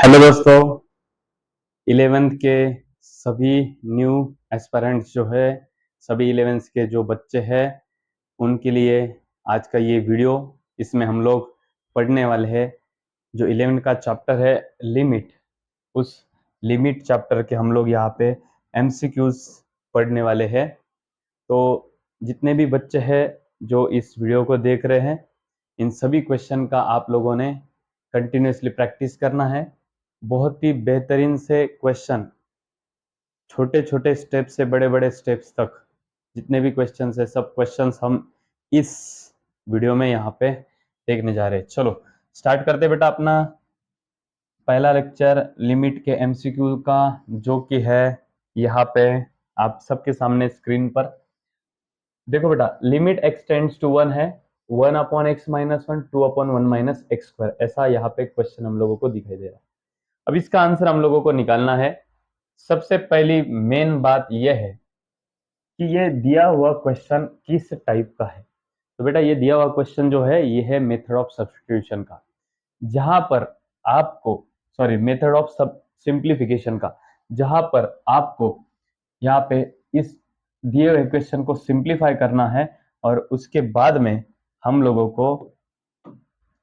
Hello दोस्तों, 11th के सभी न्यू एस्पिरेंट्स जो है, सभी 11th के जो बच्चे हैं उनके लिए आज का ये वीडियो। इसमें हम लोग पढ़ने वाले हैं जो 11th का चैप्टर है लिमिट। उस लिमिट चैप्टर के हम लोग यहाँ पे एमसीक्यूज पढ़ने वाले हैं। तो जितने भी बच्चे हैं जो इस वीडियो को देख रहे हैं, इन सभी क्वेश्चन का आप लोगों ने कंटिन्यूसली प्रैक्टिस करना है। बहुत ही बेहतरीन से क्वेश्चन, छोटे छोटे स्टेप से बड़े बड़े स्टेप्स तक जितने भी क्वेश्चंस है, सब क्वेश्चंस हम इस वीडियो में यहाँ पे देखने जा रहे हैं। चलो स्टार्ट करते बेटा अपना पहला लेक्चर लिमिट के एमसीक्यू का, जो कि है यहाँ पे आप सबके सामने स्क्रीन पर। देखो बेटा, लिमिट एक्स टेंड्स टू 1 है 1/x-1 2/1 - x², ऐसा यहाँ पे क्वेश्चन हम लोगों को दिखाई दे रहा है। अब इसका आंसर हम लोगों को निकालना है। सबसे पहली मेन बात यह है कि ये दिया हुआ क्वेश्चन किस टाइप का है। तो बेटा ये दिया हुआ क्वेश्चन जो है ये है मेथड ऑफ सब्स्टिट्यूशन का, जहां पर आपको मेथड ऑफ सब सिंप्लीफिकेशन का, जहां पर आपको यहाँ पे इस दिए हुए क्वेश्चन को सिंप्लीफाई करना है और उसके बाद में हम लोगों को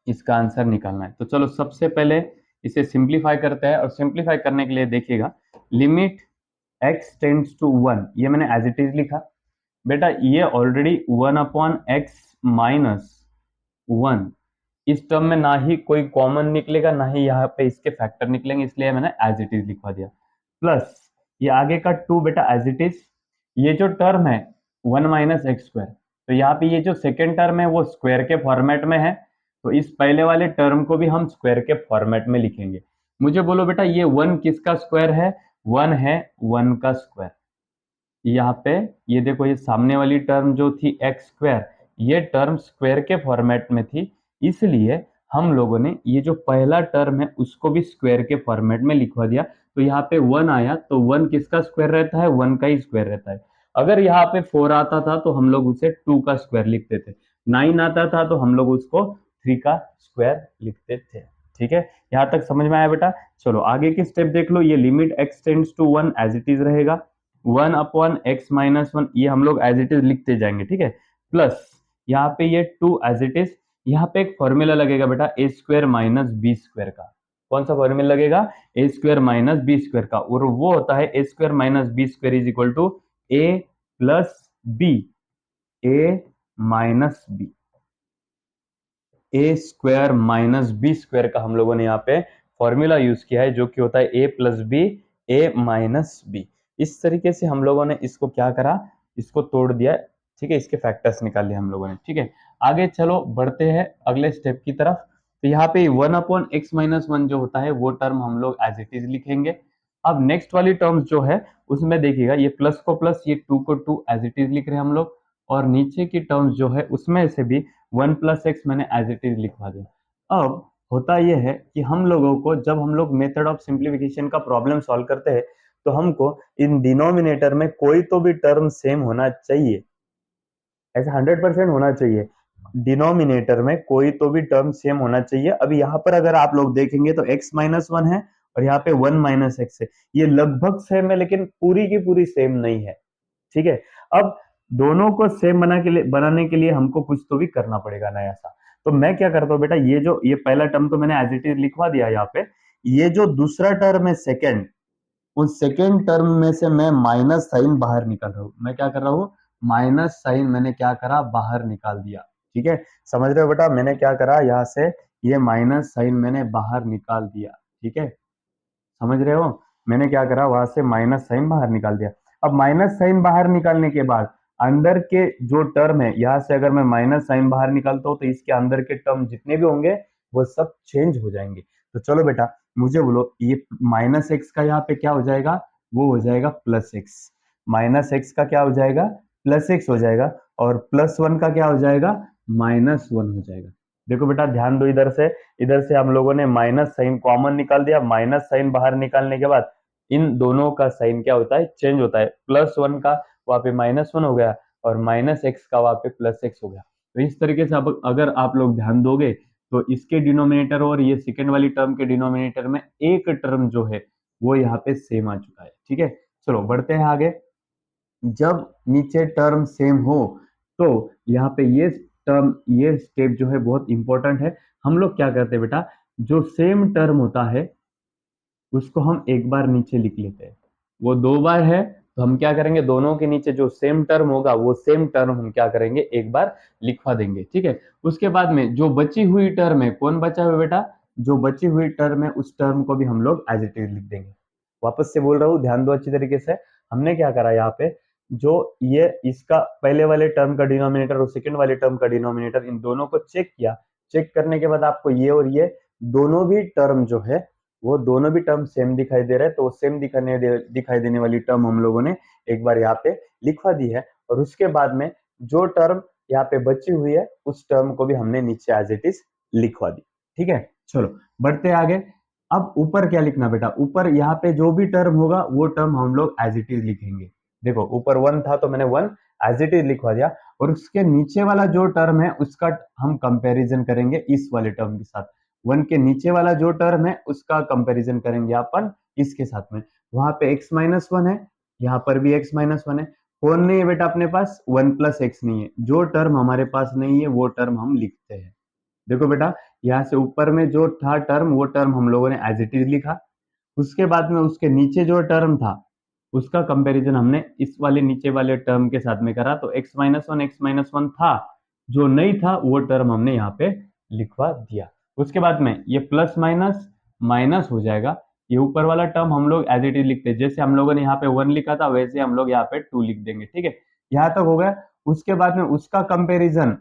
इसका आंसर निकालना है। तो चलो सबसे पहले इसे सिंप्लीफाई करते हैं, और सिंप्लीफाई करने के लिए देखिएगा लिमिट x टेंड्स टू 1, ये मैंने एज इट इज लिखा। बेटा ये ऑलरेडी 1/x-1, इस टर्म में ना ही कोई कॉमन निकलेगा ना ही यहाँ पे इसके फैक्टर निकलेंगे, इसलिए मैंने एज इट इज लिखवा दिया। प्लस ये आगे का 2 बेटा एज इट इज। ये जो टर्म है 1 - x², तो यहाँ पे ये जो सेकेंड टर्म है वो स्क्वायर के फॉर्मेट में है, तो इस पहले वाले टर्म को भी हम स्क्वायर के फॉर्मेट में लिखेंगे। मुझे बोलो बेटा ये 1 किसका स्क्वायर है? 1 है 1 का स्क्वायर। यहाँ पे ये देखो, ये सामने वाली टर्म जो थी x², ये टर्म स्क्वायर के फॉर्मेट में थी, इसलिए हम लोगों ने ये जो पहला टर्म है उसको भी स्क्वायर के फॉर्मेट में लिखवा दिया। तो यहाँ पे 1 आया तो 1 किसका स्क्वायर रहता है? 1 का ही स्क्वायर रहता है। अगर यहाँ पे 4 आता था तो हम लोग उसे 2 का स्क्वायर लिखते थे, 9 आता था तो हम लोग उसको 3 का स्क्वायर लिखते थे। ठीक है, यहाँ तक समझ में आया बेटा? चलो आगे की स्टेप देख लो। ये limit x tends to 1 as it is रहेगा, 1/x-1, ये हम लोग एज इट इज लिखते जाएंगे। ठीक है, प्लस यहाँ पे ये 2 एज इट इज। यहाँ पे एक फॉर्मूला लगेगा बेटा a² - b² का। कौन सा फॉर्मूला लगेगा? a² - b² का, और वो होता है a² - b² is equal to a plus b, a minus b, a² - b² का हम लोगों ने यहाँ पे फॉर्मूला यूज किया है, जो कि होता है a plus b, a minus b. इस तरीके से हम लोगों ने इसको क्या करा, इसको तोड़ दिया। ठीक है, इसके फैक्टर्स निकाल लिए हम लोगों ने। ठीक है, आगे चलो बढ़ते हैं अगले स्टेप की तरफ। तो यहाँ पे 1/x-1 जो होता है वो टर्म हम लोग एज इट इज लिखेंगे। अब नेक्स्ट वाली टर्म्स जो है उसमें देखिएगा, ये प्लस को प्लस, ये 2 को 2 एज इट इज लिख रहे हैं हम लोग, और नीचे की टर्म्स जो है उसमें से भी 1+x मैंने एज इट इज लिखवा दिया। अब होता यह है कि हम लोगों को जब हम लोग मेथड ऑफ सिंप्लीफिकेशन का प्रॉब्लम सॉल्व करते हैं तो हमको इन डिनोमिनेटर में कोई तो भी टर्म सेम होना चाहिए, ऐसा 100% होना चाहिए। डिनोमिनेटर में कोई तो भी टर्म सेम होना चाहिए। अब यहाँ पर अगर आप लोग देखेंगे तो x-1 है और यहाँ पे 1 - x है, ये लगभग सेम है लेकिन पूरी की पूरी सेम नहीं है। ठीक है, अब दोनों को सेम बनाने के लिए हमको कुछ तो भी करना पड़ेगा नया सा। तो मैं क्या करता हूँ बेटा, ये पहला टर्म तो मैंने एज इट इज लिखवा दिया यहाँ पे। ये जो दूसरा टर्म है सेकेंड, उस सेकेंड टर्म में से मैं माइनस साइन बाहर निकाल रहा हूँ। मैं क्या कर रहा हूँ? माइनस साइन मैंने क्या करा, बाहर निकाल दिया। ठीक है, समझ रहे हो बेटा? मैंने क्या करा, यहाँ से ये माइनस साइन मैंने बाहर निकाल दिया। ठीक है, समझ रहे हो? मैंने क्या करा, वहां से माइनस साइन बाहर निकाल दिया। अब माइनस साइन बाहर निकालने के बाद अंदर के जो टर्म है, यहाँ से अगर मैं माइनस साइन बाहर निकालता हूँ तो इसके अंदर के टर्म जितने भी होंगे वो सब चेंज हो जाएंगे। तो चलो बेटा मुझे बोलो, ये -x का यहाँ पे क्या हो जाएगा? वो हो जाएगा +x। -x का क्या हो जाएगा? +x हो जाएगा, और +1 का क्या हो जाएगा? -1 हो जाएगा। देखो बेटा ध्यान दो, इधर से हम लोगों ने माइनस साइन कॉमन निकाल दिया। माइनस साइन बाहर निकालने के बाद इन दोनों का साइन क्या होता है? चेंज होता है। +1 का वहां पे -1 हो गया और -x का वहां पे +x हो गया। तो इस तरीके से अब अगर आप लोग ध्यान दोगे तो इसके डिनोमिनेटर और ये सेकेंड वाली टर्म के डिनोमिनेटर में एक टर्म जो है वो यहाँ पे सेम आ चुका है। ठीक है, चलो बढ़ते हैं आगे। जब नीचे टर्म सेम हो तो यहाँ पे ये टर्म, ये स्टेप जो है बहुत इंपॉर्टेंट है। हम लोग क्या करते हैं बेटा, जो सेम टर्म होता है उसको हम एक बार नीचे लिख लेते हैं। वो दो बार है तो हम क्या करेंगे, दोनों के नीचे जो सेम टर्म होगा वो सेम टर्म हम क्या करेंगे, एक बार लिखवा देंगे। ठीक है, उसके बाद में जो बची हुई टर्म है, कौन बचा हुआ बेटा, जो बची हुई टर्म है उस टर्म को भी हम लोग एज इट इज लिख देंगे। वापस से बोल रहा हूँ, ध्यान दो अच्छी तरीके से। हमने क्या करा यहाँ पे, जो ये इसका पहले वाले टर्म का डिनोमिनेटर और सेकंड वाले टर्म का डिनोमिनेटर, इन दोनों को चेक किया। चेक करने के बाद आपको ये और ये दोनों भी टर्म जो है वो दोनों भी टर्म सेम दिखाई दे रहा है, तो वो सेम दिखाई देने वाली टर्म हम लोगों ने एक बार यहाँ पे लिखवा दी है। और उसके बाद में जो टर्म यहाँ पे बची हुई है उस टर्म को भी हमने नीचे एज इट इज लिखवा दी। ठीक है, चलो बढ़ते आगे। अब ऊपर क्या लिखना बेटा, ऊपर यहाँ पे जो भी टर्म होगा वो टर्म हम लोग एज इट इज लिखेंगे। देखो ऊपर वन था तो मैंने वन एज इट इज लिखवा दिया, और उसके नीचे वाला जो टर्म है उसका हम कंपैरिजन करेंगे इस वाले टर्म के साथ। वन के नीचे वाला जो टर्म है उसका कंपैरिजन करेंगे अपन इसके साथ में। वहां पे x माइनस वन है, यहाँ पर भी x माइनस वन है। कौन नहीं है बेटा अपने पास, वन प्लस एक्स नहीं है। जो टर्म हमारे पास नहीं है वो टर्म हम लिखते हैं। देखो बेटा, यहाँ से ऊपर में जो था टर्म वो टर्म हम लोगों ने एज इट इज लिखा। उसके बाद में उसके नीचे जो टर्म था उसका कंपैरिजन हमने इस वाले नीचे वाले टर्म के साथ में करा, तो x माइनस वन था, जो नहीं था वो टर्म हमने यहाँ पे लिखवा दिया। उसके बाद में ये प्लस माइनस माइनस हो जाएगा। ये ऊपर वाला टर्म हम लोग एज इट इज लिखते हैं, जैसे हम लोगों ने यहाँ पे वन लिखा था वैसे हम लोग यहाँ पे टू लिख देंगे। ठीक है, यहाँ तक हो गया। उसके बाद में उसका कंपेरिजन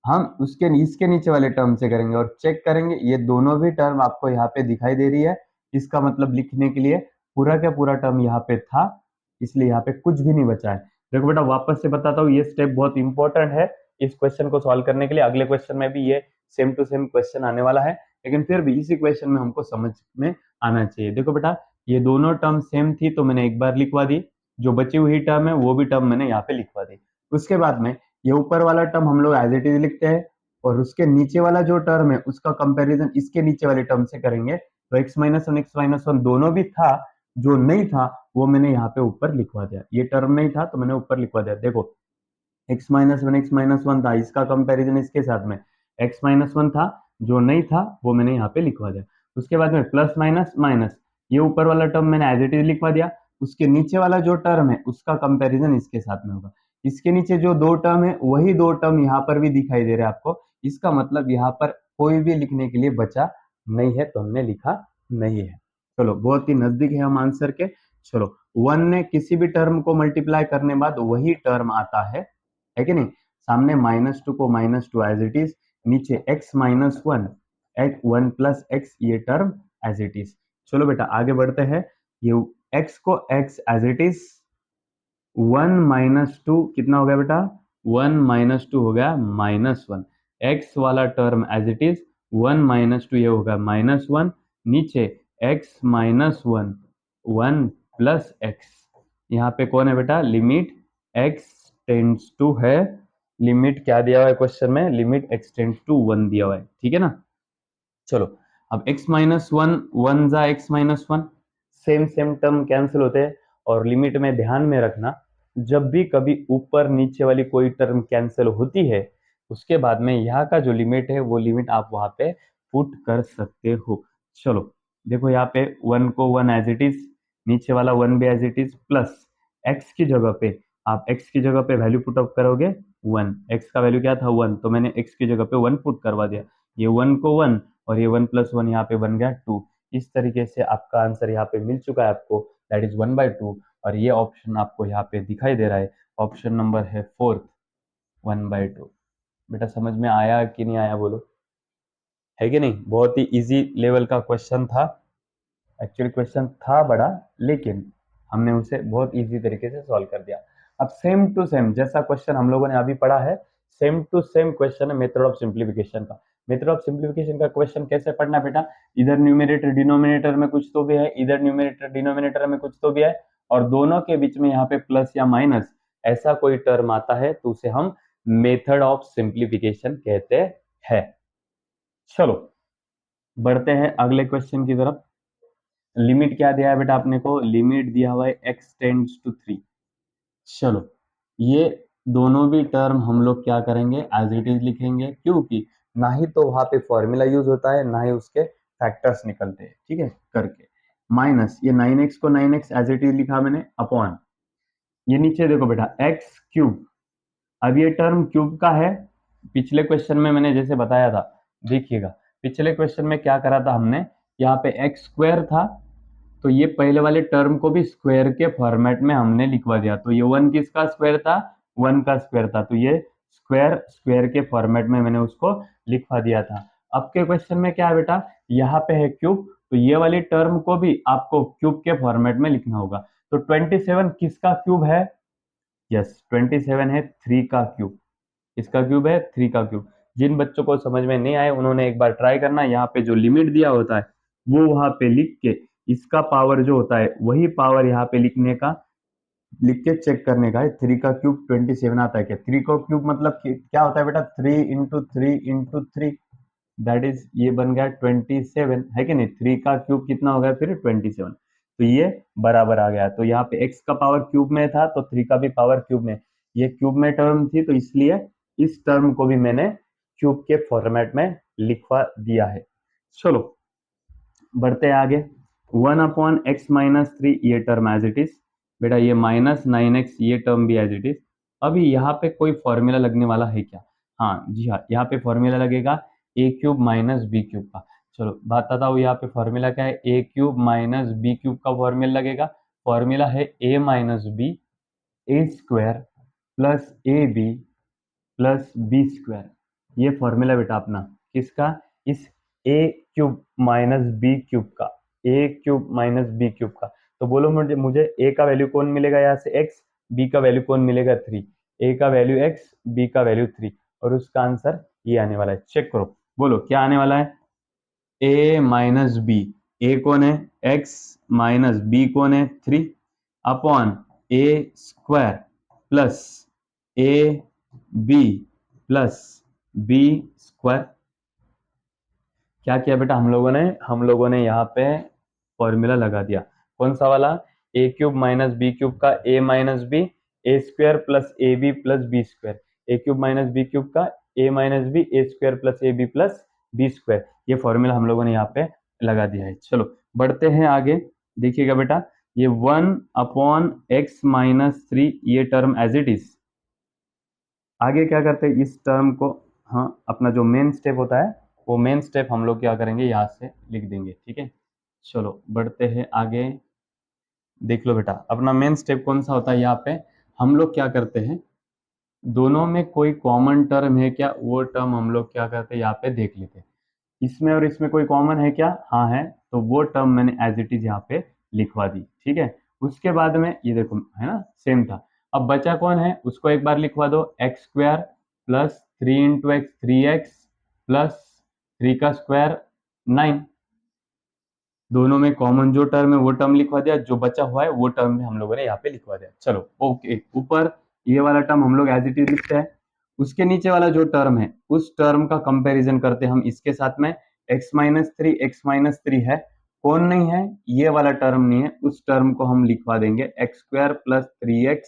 हम उसके इसके नीचे वाले टर्म से करेंगे और चेक करेंगे ये दोनों भी टर्म आपको यहाँ पे दिखाई दे रही है। इसका मतलब लिखने के लिए पूरा का पूरा टर्म यहाँ पे था, इसलिए यहाँ पे कुछ भी नहीं बचा है। देखो बेटा वापस से बताता हूँ, ये स्टेप बहुत इंपॉर्टेंट है इस क्वेश्चन को सॉल्व करने के लिए। अगले क्वेश्चन में भी ये सेम टू सेम क्वेश्चन आने वाला है, लेकिन फिर भी इसी क्वेश्चन में हमको समझ में आना चाहिए। देखो बेटा, ये दोनों टर्म सेम थी तो मैंने एक बार लिखवा दी, जो बची हुई टर्म है वो भी टर्म मैंने यहाँ पे लिखवा दी। उसके बाद में ये ऊपर वाला टर्म हम लोग एज इट इज लिखते हैं, और उसके नीचे वाला जो टर्म है उसका कंपैरिजन इसके नीचे वाले टर्म से करेंगे। तो x माइनस वन दोनों भी था, जो नहीं था वो मैंने यहाँ पे ऊपर लिखवा दिया। ये टर्म नहीं था तो मैंने ऊपर लिखवा दिया। देखो x माइनस वन था, इसका कंपैरिजन इसके साथ में x माइनस वन था, जो नहीं था वो मैंने यहाँ पे लिखवा दिया। उसके बाद में प्लस माइनस माइनस, ये ऊपर वाला टर्म मैंने एज इट इज लिखवा दिया। उसके नीचे वाला जो टर्म है उसका कंपैरिजन इसके साथ में होगा। इसके नीचे जो दो टर्म है वही दो टर्म यहाँ पर भी दिखाई दे रहे हैं आपको। इसका मतलब यहाँ पर कोई भी लिखने के लिए बचा नहीं है, तो हमने लिखा नहीं है। चलो बहुत ही नजदीक है हम आंसर के। चलो, वन ने किसी भी टर्म को मल्टीप्लाई करने बाद वही टर्म आता है कि नहीं। सामने माइनस टू को minus two as it is, नीचे x minus one, one plus x ये टर्म एज इट इज। चलो बेटा आगे बढ़ते हैं। ये x को x as it is, one minus two कितना हो गया बेटा, वन माइनस टू हो गया माइनस वन। एक्स वाला term as it is, one minus two ये होगा माइनस वन, नीचे x minus one, one plus x. यहाँ पे कौन है बेटा, लिमिट एक्स टेंड्स टू है। लिमिट क्या दिया हुआ है क्वेश्चन में, limit x tends to one दिया हुआ है। ठीक है ना। चलो अब x माइनस वन, वन जा x minus one, same same term cancel होते हैं। और लिमिट में ध्यान में रखना, जब भी कभी ऊपर नीचे वाली कोई टर्म कैंसिल होती है उसके बाद में यहाँ का जो लिमिट है वो लिमिट आप वहां पे पुट कर सकते हो। चलो देखो यहाँ पे वन को वन एज इट इज, नीचे वाला वन भी as it is, plus x की जगह पे आप एक्स की जगह पे वैल्यू पुट अप करोगे वन। एक्स का वैल्यू क्या था वन, तो मैंने एक्स की जगह पे वन पुट करवा दिया। ये वन को वन और ये वन प्लस वन यहाँ पे बन गया टू। इस तरीके से आपका आंसर यहाँ पे मिल चुका है आपको, that is one by to. और ये ऑप्शन आपको यहाँ पे दिखाई दे रहा है, ऑप्शन नंबर है फोर्थ, वन बाई टू। बेटा समझ में आया कि नहीं आया बोलो, है कि नहीं। बहुत ही इजी लेवल का क्वेश्चन था। एक्चुअली क्वेश्चन था बड़ा, लेकिन हमने उसे बहुत इजी तरीके से सॉल्व कर दिया। अब सेम टू सेम जैसा क्वेश्चन हम लोगों ने अभी पढ़ा है, सेम टू सेम क्वेश्चन है मेथड ऑफ सिंप्लीफिकेशन का। मेथड ऑफ सिंप्लीफिकेशन का क्वेश्चन कैसे पढ़ना बेटा, इधर न्यूमरेटर डिनोमिनेटर में कुछ तो भी है, इधर न्यूमरेटर डिनोमिनेटर में कुछ तो भी है, और दोनों के बीच में यहाँ पे प्लस या माइनस ऐसा कोई टर्म आता है तो उसे हम मेथड ऑफ सिंप्लीफिकेशन कहते हैं। चलो बढ़ते हैं अगले क्वेश्चन की तरफ। लिमिट क्या दिया है बेटा आपने को, लिमिट दिया हुआ है x टेंड्स टू 3। चलो ये दोनों भी टर्म हम लोग क्या करेंगे, एज इट इज लिखेंगे, क्योंकि ना ही तो वहां पे फॉर्मूला यूज होता है ना ही उसके फैक्टर्स निकलते हैं, ठीक है, करके माइनस ये 9x को 9x एज इट इज लिखा मैंने, अपॉन ये नीचे देखो बेटा एक्स क्यूब। अब ये टर्म क्यूब का है, पिछले क्वेश्चन में मैंने जैसे बताया था, देखिएगा पिछले क्वेश्चन में क्या करा था हमने, यहाँ पे एक्स स्क्वायर था, तो ये पहले वाले टर्म को भी स्क्वायर के फॉर्मेट में हमने लिखवा दिया, तो ये वन किसका स्क्वायर था, वन का स्क्वायर था, तो ये स्क्वायर स्क्वायर के फॉर्मेट में मैंने उसको लिखवा दिया था। अब के क्वेश्चन में क्या है बेटा, यहाँ पे है क्यूब, तो ये वाली टर्म को भी आपको क्यूब के फॉर्मेट में लिखना होगा। तो 27 किसका क्यूब है, यस 27 है 3 का क्यूब, इसका क्यूब है 3 का क्यूब। जिन बच्चों को समझ में नहीं आए उन्होंने एक बार ट्राई करना, यहाँ पे जो लिमिट दिया होता है वो वहां पे लिख के इसका पावर जो होता है वही पावर यहाँ पे लिखने का, लिख के चेक करने का है। 3 का क्यूब 27 आता है क्या, 3 का क्यूब मतलब क्या होता है बेटा, 3 × 3 × 3, दैट इज ये बन गया 27, है कि नहीं, 3 का क्यूब कितना हो गया फिर 27, तो ये बराबर आ गया। तो यहाँ पे x का पावर क्यूब में था तो 3 का भी पावर क्यूब में, ये क्यूब में टर्म थी तो इसलिए इस टर्म को भी मैंने क्यूब के फॉर्मेट में लिखवा दिया है। चलो बढ़ते हैं आगे, 1/x - 3 ये टर्म एज इट इज, बेटा ये -9x ये टर्म भी एज इट इज। अभी यहाँ पे कोई फॉर्मूला लगने वाला है क्या, हाँ जी हाँ, यहाँ पे फॉर्मूला लगेगा a³ - b³ का। चलो बताता हूँ यहाँ पे फॉर्मूला क्या है, a³ - b³ का फॉर्मूला लगेगा, फॉर्मूला है a - b a² plus ab plus b²। ये फॉर्मूला बेटा अपना किसका, इस a³ - b³ का, a³ - b³ का। तो बोलो मुझे मुझे a का वैल्यू कौन मिलेगा, यहाँ से x, b का वैल्यू कौन मिलेगा 3, a का वैल्यू x, b का वैल्यू 3, और उसका आंसर ये आने वाला है। चेक करो, बोलो क्या आने वाला है, a - b, a कौन है x माइनस b कौन है 3, upon a² plus a b plus b²। क्या किया बेटा हम लोगों ने यहाँ पे फॉर्मूला लगा दिया, कौन सा वाला, a³ - b³ का a - b a² plus ab plus b², a³ - b³ का a - b a² plus ab plus b²। ये फॉर्मूला हम लोगों ने यहाँ पे लगा दिया है। चलो बढ़ते हैं आगे, देखिएगा बेटा ये 1/x - 3 ये टर्म एज इट इज। आगे क्या करते हैं इस टर्म को, हाँ अपना जो मेन स्टेप होता है वो मेन स्टेप हम लोग क्या करेंगे यहाँ से लिख देंगे, ठीक है। चलो बढ़ते हैं आगे, देख लो बेटा अपना मेन स्टेप कौन सा होता है, यहाँ पे हम लोग क्या करते हैं, दोनों में कोई कॉमन टर्म है क्या, वो टर्म हम लोग क्या करते हैं यहाँ पे देख लेते हैं। इसमें और इसमें कोई कॉमन है क्या, हाँ है, तो वो टर्म मैंने एज इट इज यहाँ पे लिखवा दी, ठीक है। उसके बाद में ये देखो है ना सेम था, अब बचा कौन है उसको एक बार लिखवा दो, x² plus 3 × x 3x plus 3 का स्क्वायर 9, दोनों में कॉमन जो टर्म है वो टर्म लिखवा दिया, जो बचा हुआ है वो टर्म भी हम लोगों ने यहाँ पे लिखवा दिया। चलो ओके, ऊपर ये वाला टर्म हम लोग एज इट इज लिखते हैं, उसके नीचे वाला जो टर्म है उस टर्म का कंपैरिजन करते हैं हम इसके साथ में, x - 3 है, कौन नहीं है, ये वाला टर्म नहीं है, उस टर्म को हम लिखवा देंगे x² प्लस 3x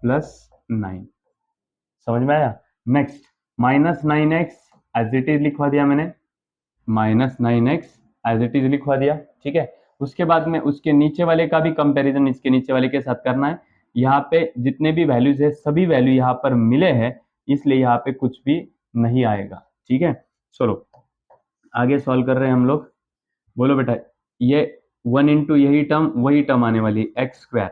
प्लस 9। समझ में आया, next -9x as it is लिखवा दिया मैंने, -9x एज इट इज लिखवा दिया, ठीक है। उसके बाद में उसके नीचे वाले का भी कंपैरिजन इसके नीचे वाले के साथ करना है, यहाँ पे जितने भी वैल्यूज है सभी वैल्यू यहाँ पर मिले हैं, इसलिए यहाँ पे कुछ भी नहीं आएगा, ठीक है। चलो आगे सॉल्व कर रहे हैं हम लोग, बोलो बेटा ये 1 × यही टर्म वही टर्म आने वाली x²,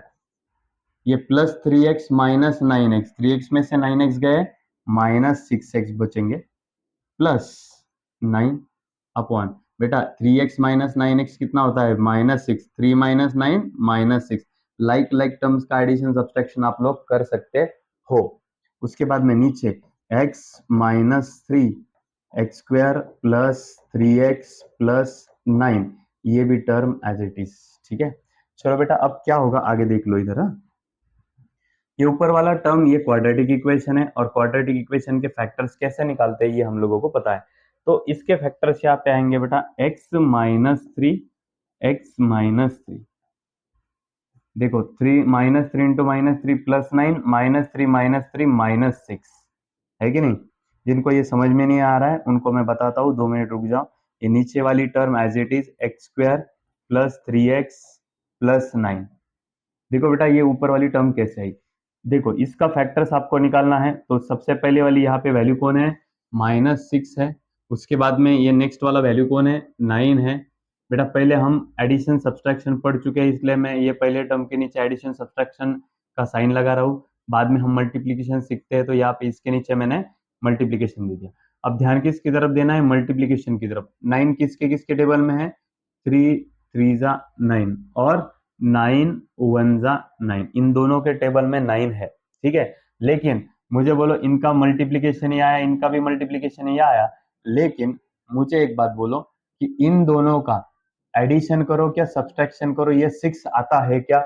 ये plus 3x minus 9x, 3x में से 9x गए -6x बचेंगे प्लस 9 अपॉन, बेटा 3x - 9x कितना होता है -6, 3 - 9 -6, लाइक लाइक टर्म्स का एडिशन सब्सट्रैक्शन आप लोग कर सकते हो। उसके बाद में नीचे x - 3 x² plus 3x plus 9, ये भी टर्म एज इट इज, ठीक है। चलो बेटा अब क्या होगा आगे देख लो इधर, ये ऊपर वाला टर्म ये क्वाड्रेटिक इक्वेशन है, और क्वाड्रेटिक इक्वेशन के फैक्टर्स कैसे निकालते हैं ये हम लोगों को पता है। तो इसके फैक्टर्स यहाँ पे आएंगे बेटा x-3 देखो 3 -3 इंटू -3 +9 -3 -3 -6 है कि नहीं। जिनको ये समझ में नहीं आ रहा है उनको मैं बताता हूँ, 2 मिनट रुक जाओ। ये नीचे वाली term as it is x² + 3x + 9। देखो बेटा ये ऊपर वाली टर्म कैसे आई। देखो इसका फैक्टर्स आपको निकालना है, तो सबसे पहले वाली यहाँ पे वैल्यू कौन है, -6 है। उसके बाद में ये नेक्स्ट वाला वैल्यू कौन है, 9 है। बेटा पहले हम एडिशन सब्सट्रैक्शन पढ़ चुके हैं, इसलिए मैं ये पहले टर्म के नीचे एडिशन सब्सट्रैक्शन का साइन लगा रहा हूँ। बाद में हम मल्टीप्लीकेशन सीखते हैं, तो यहाँ पे इसके नीचे मैंने मल्टीप्लीकेशन दे दिया। अब ध्यान किसकी तरफ देना है, मल्टीप्लीकेशन की तरफ। 9 किसके किसके टेबल में है, 3 3 जा 9 और 9 1 जा 9, इन दोनों के टेबल में 9 है, ठीक है। लेकिन मुझे बोलो इनका मल्टीप्लीकेशन ही आया, इनका भी मल्टीप्लीकेशन ही आया, लेकिन मुझे एक बात बोलो कि इन दोनों का एडिशन करो क्या सब्सट्रैक्शन करो, ये 6 आता है क्या।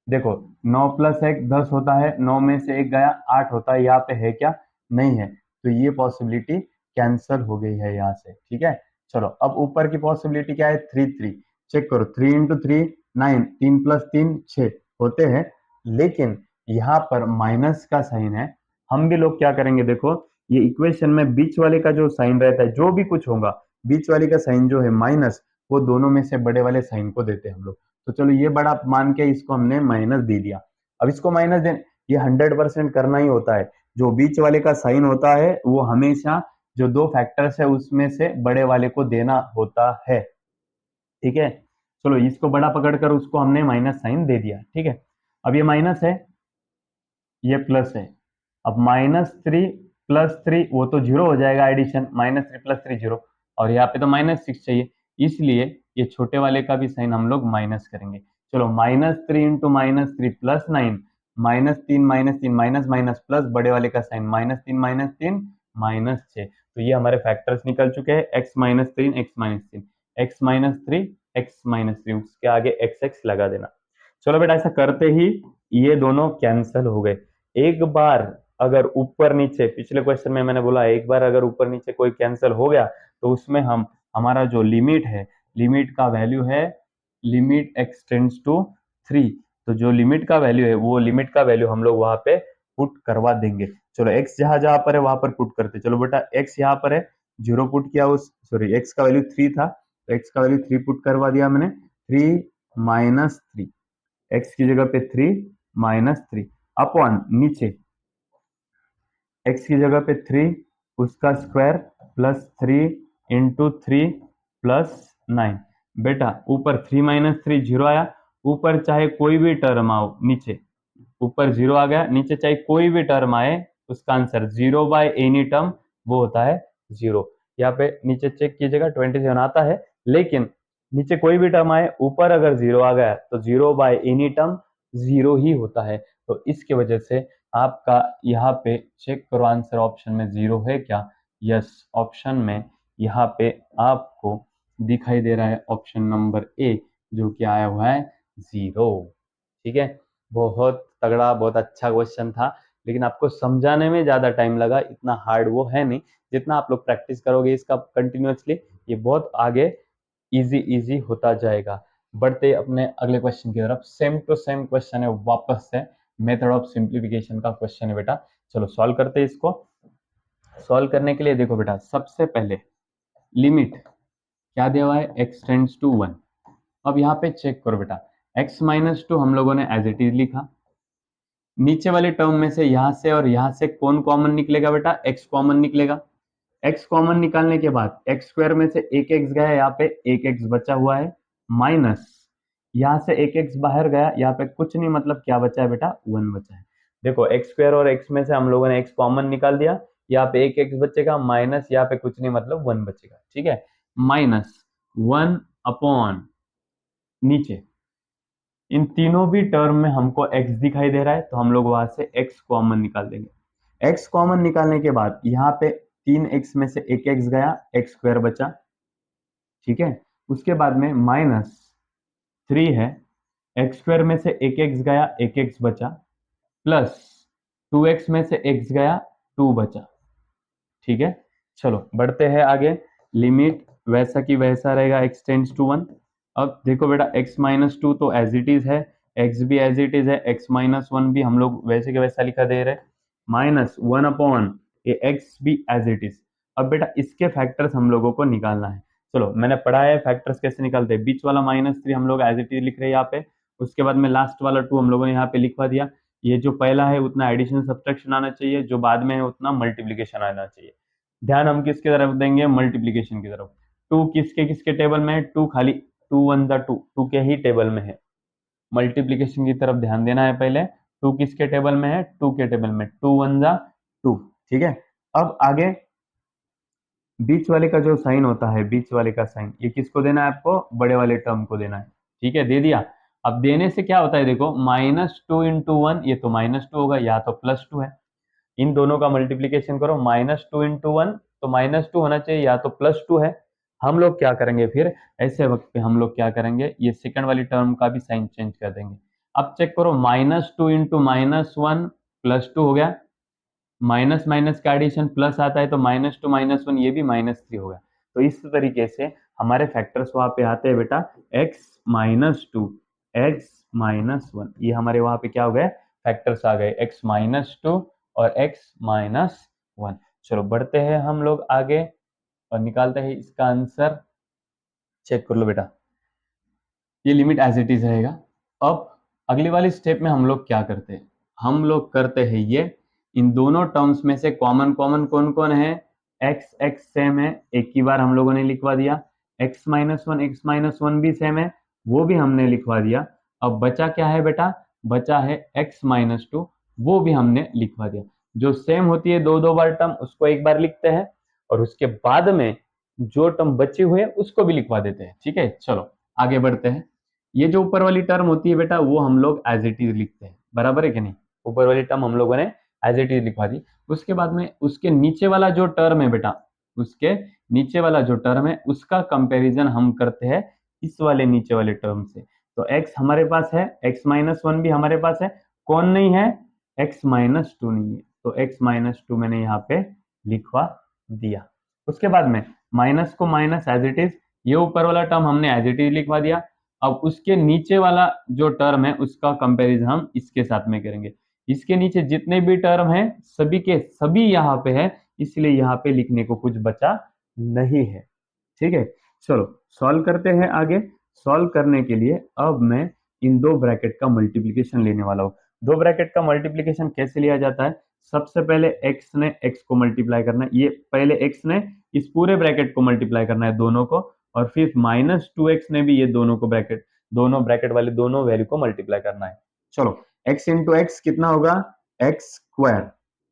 देखो 9 + 1 10 होता है, 9 में से 1 गया 8 होता है, यहाँ पे है क्या, नहीं है। तो ये पॉसिबिलिटी कैंसल हो गई है यहाँ से, ठीक है। चलो अब ऊपर की पॉसिबिलिटी क्या है, 3 3 चेक करो, 3 × 3 9, 3 + 3 6 होते हैं, लेकिन यहाँ पर माइनस का साइन है। हम भी लोग क्या करेंगे, देखो ये इक्वेशन में बीच वाले का जो साइन रहता है, जो भी कुछ होगा बीच वाले का साइन जो है माइनस, वो दोनों में से बड़े वाले साइन को देते हैं हम लोग। तो चलो ये बड़ा मान के इसको हमने माइनस दे दिया। अब इसको माइनस दे, ये 100% करना ही होता है। जो बीच वाले का साइन होता है वो हमेशा जो दो फैक्टर्स है उसमें से बड़े वाले को देना होता है, ठीक है। चलो इसको बड़ा पकड़कर उसको हमने माइनस साइन दे दिया, ठीक है। अब ये माइनस है, ये प्लस है। अब -3 + 3 वो तो 0 हो जाएगा एडिशन, -3 + 3 0, और यहाँ पे तो -6 चाहिए, इसलिए ये छोटे वाले का भी साइन हम लोग माइनस करेंगे। चलो -3 × -3 + 9, -3 -3 माइनस माइनस प्लस बड़े वाले का साइन -3 -3 -6। तो ये हमारे फैक्टर्स निकल चुके हैं, x - 3 x - 3 x - 3 x - 3, उसके आगे x लगा देना। चलो बेटा ऐसा करते ही ये दोनों कैंसल हो गए। एक बार अगर ऊपर नीचे, पिछले क्वेश्चन में मैंने बोला एक बार अगर ऊपर नीचे कोई कैंसिल हो गया तो उसमें हम हमारा जो लिमिट है, लिमिट का वैल्यू है लिमिट x टेंड्स टू 3, तो जो लिमिट का वैल्यू है वो लिमिट का वैल्यू हम लोग वहां पे पुट करवा देंगे। चलो x जहां जहां पर है वहां पर पुट करते। चलो बेटा x यहाँ पर है, 0 पुट किया, उस सॉरी x का वैल्यू 3 था, तो x का वैल्यू 3 पुट करवा दिया मैंने, 3 - 3, x की जगह पे 3 - 3 अपॉन नीचे x की जगह पे 3 उसका स्क्वायर प्लस 3 × 3 + 9। बेटा ऊपर 3 - 3 0 आया, ऊपर चाहे कोई भी टर्म आओ, नीचे ऊपर 0 आ गया, नीचे चाहे कोई भी टर्म आए उसका आंसर 0 बाय एनी टर्म वो होता है 0। यहाँ पे नीचे चेक कीजिएगा 27 आता है, लेकिन नीचे कोई भी टर्म आए ऊपर अगर 0 आ गया तो 0 बाय एनी टर्म 0 ही होता है। तो इसके वजह से आपका यहाँ पे चेक करो आंसर ऑप्शन में 0 है क्या, यस ऑप्शन में यहाँ पे आपको दिखाई दे रहा है ऑप्शन नंबर ए, जो कि आया हुआ है 0, ठीक है। बहुत तगड़ा बहुत अच्छा क्वेश्चन था, लेकिन आपको समझाने में ज्यादा टाइम लगा, इतना हार्ड वो है नहीं। जितना आप लोग प्रैक्टिस करोगे इसका कंटिन्यूअसली, ये बहुत आगे इजी इजी होता जाएगा। बढ़ते अपने अगले क्वेश्चन की तरफ, सेम टू सेम क्वेश्चन है, वापस से मेथड ऑफ सिंप्लीफिकेशन का क्वेश्चन है बेटा। चलो सॉल्व करते हैं इसको। सॉल्व करने के लिए देखो बेटा, सबसे पहले लिमिट क्या दिया हुआ है, x टेंड्स टू 1। अब यहाँ पे चेक करो बेटा, x - 2 हम लोगों ने एज इट इज लिखा, नीचे वाले टर्म में से यहां से और यहां से कौन कॉमन निकलेगा बेटा, x कॉमन निकलेगा। x कॉमन निकालने के बाद x² में से एक x गया, यहाँ पे एक x बचा हुआ है, माइनस यहाँ से एक x बाहर गया, यहाँ पे कुछ नहीं, मतलब क्या बचा है बेटा, 1 बचा है। देखो x² और x में से हम लोगों ने x कॉमन निकाल दिया, यहाँ पे एक x बचेगा, माइनस यहाँ पे कुछ नहीं, मतलब 1 बचेगा, ठीक है। -1 अपॉन नीचे इन तीनों भी टर्म में हमको x दिखाई दे रहा है, तो हम लोग वहां से x कॉमन निकाल देंगे। x कॉमन निकालने के बाद यहाँ पे 3x में से एक x गया, x² बचा, ठीक है। उसके बाद में -3 है, x² में से एक x गया, एक x बचा, प्लस 2x में से x गया, 2 बचा, ठीक है। चलो बढ़ते हैं आगे। लिमिट वैसा की वैसा रहेगा, x टेंड्स टू 1। अब देखो बेटा x-2 तो एज इट इज है, x भी एज इट इज है, x-1 भी हम लोग वैसे के वैसा लिखा दे रहे, -1 अपॉन ये x भी एज इट इज। अब बेटा इसके फैक्टर्स हम लोगों को निकालना है। चलो मैंने पढ़ा है फैक्टर्स कैसे निकालते हैं। बीच वाला -3 हम लोग एज इट इज लिख रहे हैं यहाँ पे, उसके बाद में लास्ट वाला 2 हम लोगों ने यहाँ पे लिखवा दिया। ये जो पहला है उतना एडिशन सब्ट्रैक्शन आना चाहिए, जो बाद में है उतना मल्टीप्लीकेशन आना चाहिए। ध्यान हम किसकी तरफ देंगे, मल्टीप्लीकेशन की तरफ। 2 किसके किसके टेबल में है, 2 खाली 2 1 2, 2 के ही टेबल में है। मल्टीप्लीकेशन की तरफ ध्यान देना है पहले। 2 किसके टेबल में है, 2 के टेबल में, 2 1 2। ठीक है, अब आगे बीच वाले का जो साइन होता है, बीच वाले का साइन ये किसको देना है, आपको बड़े वाले टर्म को देना है। ठीक है, दे दिया। अब देने से क्या होता है देखो, -2 इंटू 1 ये तो -2 होगा या तो +2 है। इन दोनों का मल्टीप्लीकेशन करो, -2 इंटू 1 तो -2 होना चाहिए या तो +2 है। हम लोग क्या करेंगे फिर, ऐसे वक्त पे हम लोग क्या करेंगे, ये सेकंड वाली टर्म का भी साइन चेंज कर देंगे। अब चेक करो, -2 इंटू -1 +2 हो गया, माइनस माइनस का एडिशन प्लस आता है तो -2 -1 ये भी -3 होगा। तो इस तरीके से हमारे फैक्टर्स वहां पे आते हैं बेटा, x-2 x-1, ये हमारे वहां पे क्या हो गए, फैक्टर्स आ गए, x-2 और x-1। चलो बढ़ते हैं हम लोग आगे और निकालते हैं इसका आंसर। चेक कर लो बेटा, ये लिमिट एज इट इज रहेगा। अब अगली वाली स्टेप में हम लोग क्या करते हैं, हम लोग करते हैं ये, इन दोनों टर्म्स में से कॉमन कॉमन कौन कौन है, x x सेम है, एक ही बार हम लोगों ने लिखवा दिया, x-1 भी सेम है, वो भी हमने लिखवा दिया। अब बचा क्या है बेटा, बचा है x-2, वो भी हमने लिखवा दिया। जो सेम होती है दो दो बार टर्म उसको एक बार लिखते हैं, और उसके बाद में जो टर्म बची हुई है उसको भी लिखवा देते हैं। ठीक है, चलो आगे बढ़ते हैं। ये जो ऊपर वाली टर्म होती है बेटा वो हम लोग एज इट इज लिखते हैं, बराबर है कि नहीं। ऊपर वाली टर्म हम लोगों ने एज इट इज लिखवा दी। उसके बाद में उसके नीचे वाला जो टर्म है बेटा, उसके नीचे वाला जो टर्म है उसका कंपैरिजन हम करते हैं इस वाले नीचे वाले टर्म से। तो x हमारे पास है, x-1 भी हमारे पास है, कौन नहीं है, x-2 नहीं है, तो x-2 मैंने यहाँ पे लिखवा दिया। उसके बाद में माइनस को माइनस एज इट इज, ये ऊपर वाला टर्म हमने एज इट इज लिखवा दिया। अब उसके नीचे वाला जो टर्म है उसका कंपैरिजन हम इसके साथ में करेंगे। इसके नीचे जितने भी टर्म हैं सभी के सभी यहाँ पे है, इसलिए यहाँ पे लिखने को कुछ बचा नहीं है। ठीक है, चलो सॉल्व करते हैं आगे। सॉल्व करने के लिए अब मैं इन दो ब्रैकेट का मल्टीप्लीकेशन लेने वाला हूँ। दो ब्रैकेट का मल्टीप्लीकेशन कैसे लिया जाता है, सबसे पहले x ने x को मल्टीप्लाई करना है, ये पहले x ने इस पूरे ब्रैकेट को मल्टीप्लाई करना है दोनों को, और फिर -2x ने भी ये दोनों को ब्रैकेट, दोनों ब्रैकेट वाले दोनों वैल्यू को मल्टीप्लाई करना है। चलो x इंटू एक्स कितना होगा, x square.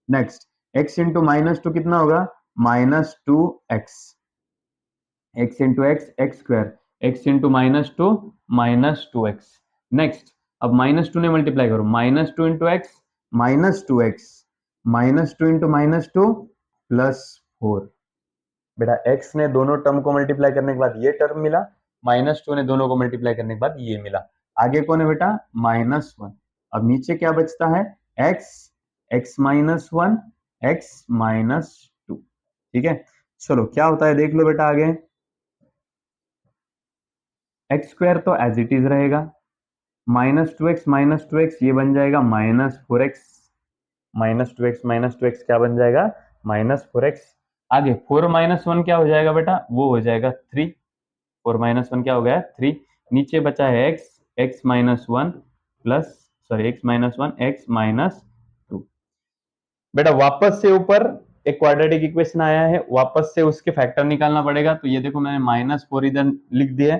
Next x into -2 कितना होगा, -2x। x into x x square, x into -2 -2x। Next अब -2 ने मल्टीप्लाई करो, -2 इंटू एक्स -2x, -2 इंटू -2 +4। बेटा x ने दोनों टर्म को मल्टीप्लाई करने के बाद ये टर्म मिला, -2 ने दोनों को मल्टीप्लाई करने के बाद ये मिला। आगे कौन है बेटा, -1। अब नीचे क्या बचता है, x x-1 x-2। ठीक है, चलो क्या होता है देख लो बेटा आगे। एक्स स्क्वायर तो एज इट इज रहेगा, -2x ये बन जाएगा -4x, -2x क्या बन जाएगा, -4x। आगे 4 - 1 क्या हो जाएगा बेटा, वो हो जाएगा 3। 4 - 1 क्या हो गया, 3। नीचे बचा है x, x-1 plus, sorry x-1 x-2। बेटा वापस से ऊपर एक क्वाड्रेटिक इक्वेशन आया है, वापस से उसके फैक्टर निकालना पड़ेगा। तो ये देखो मैंने -4 इधर लिख दिया,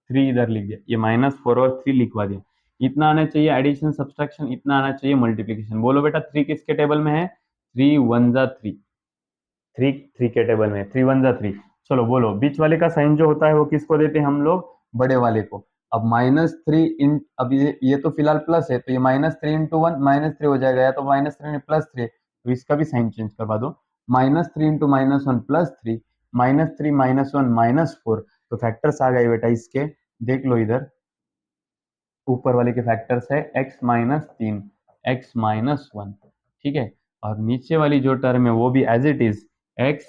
3 इधर लिख दिया, ये -4 और 3 लिखवा दिया। इतना आना चाहिए एडिशन सब्सट्रैक्शन, इतना आना चाहिए मल्टीप्लीकेशन। बोलो बेटा 3 किसके टेबल में है, 3 1 3, 3 3 के टेबल में, 3 1 3। चलो बोलो बीच वाले का साइन जो होता है वो किसको देते हैं हम लोग, बड़े वाले को। अब -3 इन, अब ये तो फिलहाल प्लस है तो ये -3 इंटू 1 -3 हो जाएगा, या तो -3 में +3, तो इसका भी साइन चेंज करवा दो, -3 इंटू -1 +3, -3 -1 -4। तो फैक्टर्स आ गए बेटा इसके, देख लो इधर ऊपर वाले के फैक्टर्स है x-3 x-1। ठीक है, और नीचे वाली जो टर्म है वो भी as it is x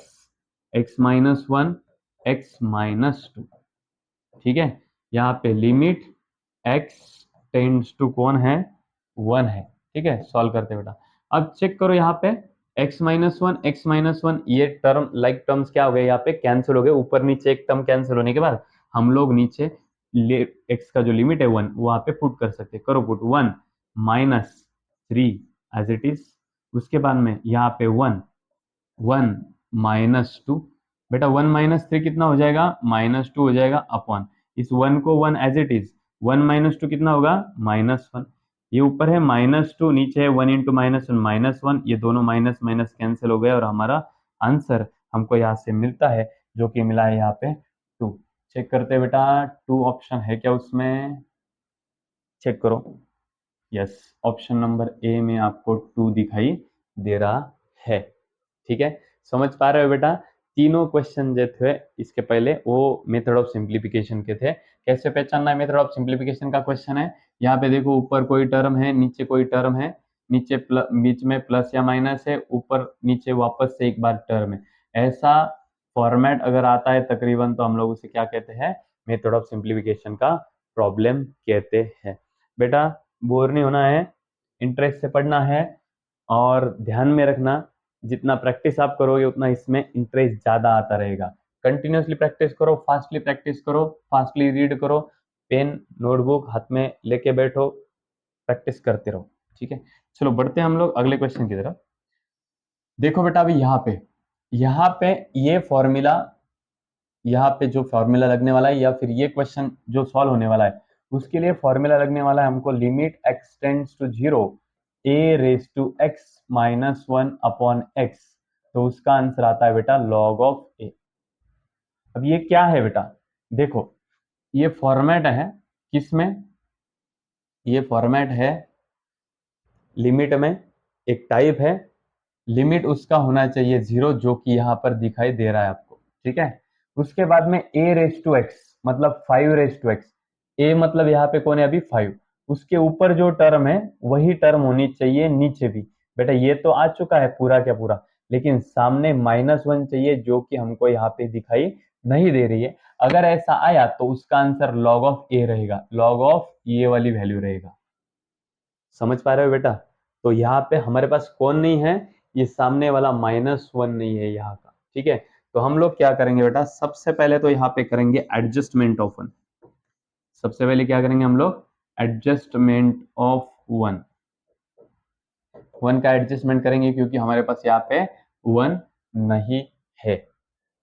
x-1 x-2, ठीक है। यहाँ पे लिमिट x टेंड्स टू कौन है, 1 है, ठीक है। सॉल्व करते बेटा, अब चेक करो यहाँ पे x-1 x-1 ये टर्म लाइक टर्म्स क्या हो गए, यहाँ पे कैंसिल हो गए, ऊपर नीचे एक टर्म कैंसिल होने के बाद हम लोग नीचे x का जो लिमिट है 1 वहां पे पुट कर सकते, करो पुट 1 -3 एज इट इज, उसके बाद में यहाँ पे 1 1 -2, बेटा 1 - 3 कितना हो जाएगा, -2 हो जाएगा अपॉन इस 1 को 1 एज इट इज, 1 -2 कितना होगा, -1, ये ऊपर है -2 नीचे है 1 इंटू -1 -1, ये दोनों माइनस माइनस कैंसिल हो गए और हमारा आंसर हमको यहाँ से मिलता है जो कि मिला है यहाँ पे 2। चेक करते हैं बेटा 2 ऑप्शन है क्या उसमें, चेक करो, यस ऑप्शन नंबर ए में आपको 2 दिखाई दे रहा है, ठीक है। समझ पा रहे हो बेटा, तीनों क्वेश्चन जो थे इसके पहले वो मेथड ऑफ सिंप्लीफिकेशन के थे। कैसे पहचानना है मेथड ऑफ सिंप्लीफिकेशन का क्वेश्चन है, यहाँ पे देखो ऊपर कोई टर्म है नीचे कोई टर्म है, नीचे बीच में प्लस या माइनस है, ऊपर नीचे वापस से एक बार टर्म है, ऐसा फॉर्मेट अगर आता है तकरीबन तो हम लोग उसे क्या कहते हैं, मेथड ऑफ सिंप्लीफिकेशन का प्रॉब्लम कहते हैं। बेटा बोर नहीं होना है, इंटरेस्ट से पढ़ना है और ध्यान में रखना जितना प्रैक्टिस आप करोगे उतना इसमें इंटरेस्ट ज्यादा आता रहेगा। कंटिन्यूसली प्रैक्टिस करो, फास्टली प्रैक्टिस करो, फास्टली रीड करो, पेन नोटबुक हाथ में लेके बैठो, प्रैक्टिस करते रहो, ठीक है। चलो बढ़ते हैं हम लोग अगले क्वेश्चन की तरफ। देखो बेटा अभी यहाँ पे ये फॉर्मूला, यहाँ पे जो फॉर्मूला लगने वाला है या फिर ये क्वेश्चन जो सॉल्व होने वाला है उसके लिए फॉर्मूला लगने वाला है हमको, limit x tends to 0 a raise to x -1 upon x, तो उसका आंसर आता है बेटा log ऑफ a। अब ये क्या है बेटा, देखो ये फॉर्मेट है किसमें, ये फॉर्मेट है लिमिट में, एक टाइप है, लिमिट उसका होना चाहिए 0 जो कि यहाँ पर दिखाई दे रहा है आपको, ठीक है। उसके बाद में a रेज टू x मतलब 5 रेज टू x, a मतलब यहाँ पे कौन है अभी 5, उसके ऊपर जो टर्म है वही टर्म होनी चाहिए नीचे भी। बेटा ये तो आ चुका है पूरा क्या पूरा, लेकिन सामने -1 चाहिए जो कि हमको यहाँ पे दिखाई नहीं दे रही है। अगर ऐसा आया तो उसका आंसर log ऑफ a रहेगा, log ऑफ ये वाली वैल्यू रहेगा। समझ पा रहे हो बेटा, तो यहाँ पे हमारे पास कौन नहीं है, ये सामने वाला -1 नहीं है यहाँ का, ठीक है। तो हम लोग क्या करेंगे बेटा, सबसे पहले तो यहाँ पे करेंगे एडजस्टमेंट ऑफ 1, सबसे पहले क्या करेंगे हम लोग, एडजस्टमेंट ऑफ 1, 1 का एडजस्टमेंट करेंगे क्योंकि हमारे पास यहाँ पे 1 नहीं है।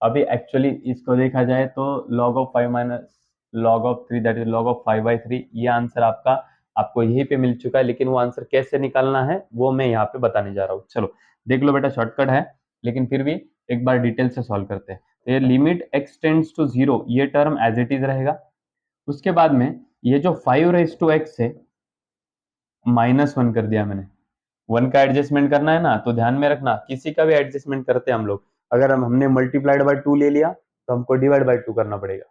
अभी एक्चुअली इसको देखा जाए तो log of 5 minus log of 3 that is log of 5/3, ये आंसर आपका आपको यहीं पे मिल चुका है, लेकिन वो आंसर कैसे निकालना है वो मैं यहाँ पे बताने जा रहा हूँ। चलो देख लो बेटा, शॉर्टकट है लेकिन फिर भी एक बार डिटेल से सॉल्व करते हैं। तो ये लिमिट x टेंड्स टू 0 ये टर्म एज इट इज रहेगा, उसके बाद में ये जो 5 रेज टू x है -1 कर दिया मैंने, 1 का एडजस्टमेंट करना है ना, तो ध्यान में रखना किसी का भी एडजस्टमेंट करते हैं हम लोग, अगर हमने मल्टीप्लाइड बाय 2 ले लिया तो हमको डिवाइड बाय 2 करना पड़ेगा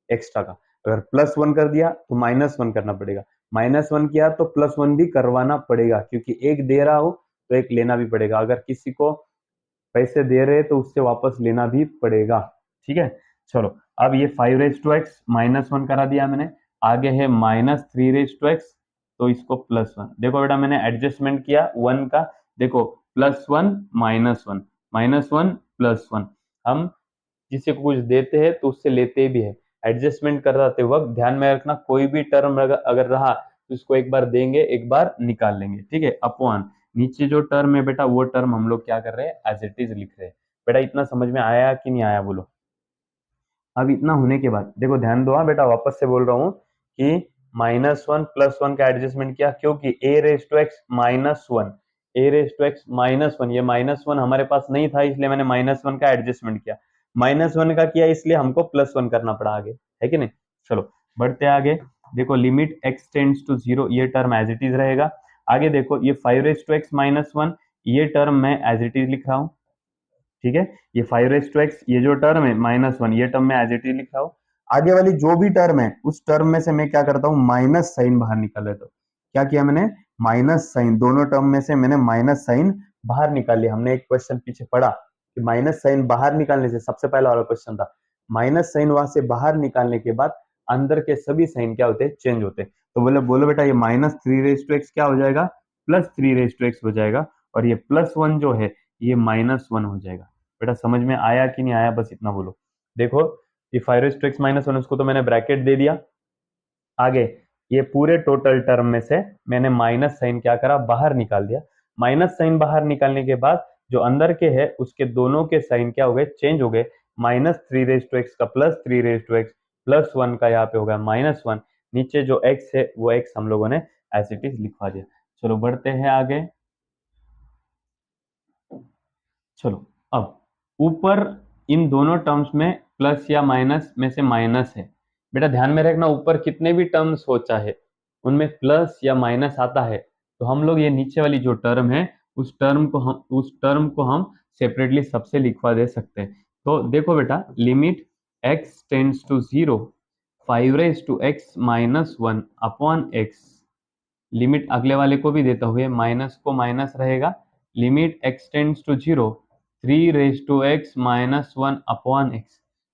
एक्स्ट्रा का, अगर +1 कर दिया तो -1 करना पड़ेगा, -1 किया तो +1 भी करवाना पड़ेगा, क्योंकि एक दे रहा हो तो एक लेना भी पड़ेगा, अगर किसी को पैसे दे रहे तो उससे वापस लेना भी पड़ेगा, ठीक है। चलो अब ये 5 रेज टू एक्स -1 करा दिया मैंने, आगे है -3 रेज टू एक्स, तो इसको +1, देखो बेटा मैंने एडजस्टमेंट किया 1 का, देखो +1 -1 -1 +1, हम किसी को कुछ देते हैं तो उससे लेते भी है, एडजस्टमेंट करते वक्त ध्यान में रखना कोई भी टर्म अगर रहा तो उसको एक बार देंगे एक बार निकाल लेंगे, ठीक है। अपॉन नीचे जो टर्म है बेटा वो टर्म हम लोग क्या कर रहे हैं, एज इट इज लिख रहे हैं। बेटा इतना समझ में आया कि नहीं आया बोलो। अब इतना होने के बाद देखो ध्यान दो, हाँ बेटा वापस से बोल रहा हूँ कि -1 +1 का एडजस्टमेंट किया, क्योंकि a raise to x -1, a raise to x -1, ये -1 हमारे पास नहीं था इसलिए मैंने -1 का एडजस्टमेंट किया, -1 का किया इसलिए हमको +1 करना पड़ा आगे, है कि नहीं। चलो बढ़ते आगे, देखो लिमिट x टेंड्स टू 0 ये टर्म एज इट इज रहेगा, आगे देखो ये 5 रेज टू एक्स -1 ये टर्म मैं एज इट इज लिख रहा हूँ, ठीक है। ये 5 रेज टू एक्स ये जो टर्म है -1 ये टर्म में एज इट इज लिख रहा हूँ, आगे वाली जो भी टर्म है उस टर्म में से मैं क्या करता हूँ, माइनस साइन बाहर निकाल लेता हूँ। क्या किया मैंने, माइनस साइन, दोनों टर्म में से मैंने माइनस साइन बाहर निकाल लिया। हमने एक क्वेश्चन पीछे पढ़ा कि माइनस साइन बाहर निकालने से, सबसे पहला वाला क्वेश्चन था, माइनस साइन वहां से बाहर निकालने के बाद अंदर के सभी साइन क्या होते हैं, चेंज होते हैं। तो बोले बोलो बेटा ये -3 क्या हो जाएगा, +3 हो जाएगा, और ये +1 जो है ये -1 हो जाएगा। बेटा समझ में आया कि नहीं आया, बस इतना बोलो। देखो ये 5 -1 उसको तो मैंने ब्रैकेट दे दिया। आगे ये पूरे टोटल टर्म में से मैंने माइनस साइन क्या करा, बाहर निकाल दिया। माइनस साइन बाहर निकालने के बाद जो अंदर के है उसके दोनों के साइन क्या हो गए, चेंज हो गए। -3 का +3 +1 का यहाँ पे हो गया -1। नीचे जो x है वो x हम लोगों ने एज इट इज लिखवा दिया। चलो बढ़ते हैं आगे। चलो अब ऊपर इन दोनों टर्म्स में प्लस या माइनस में से माइनस है। बेटा ध्यान में रखना, ऊपर कितने भी टर्म्स हो चाहे उनमें प्लस या माइनस आता है तो हम लोग ये नीचे वाली जो टर्म है उस टर्म को हम सेपरेटली सबसे लिखवा दे सकते हैं। तो देखो बेटा, limit x tends to 0 5 - x - 1 upon x, limit अगले वाले को भी देता हुए माइनस को माइनस रहेगा, limit x tends to 0 3 - x - 1 upon x।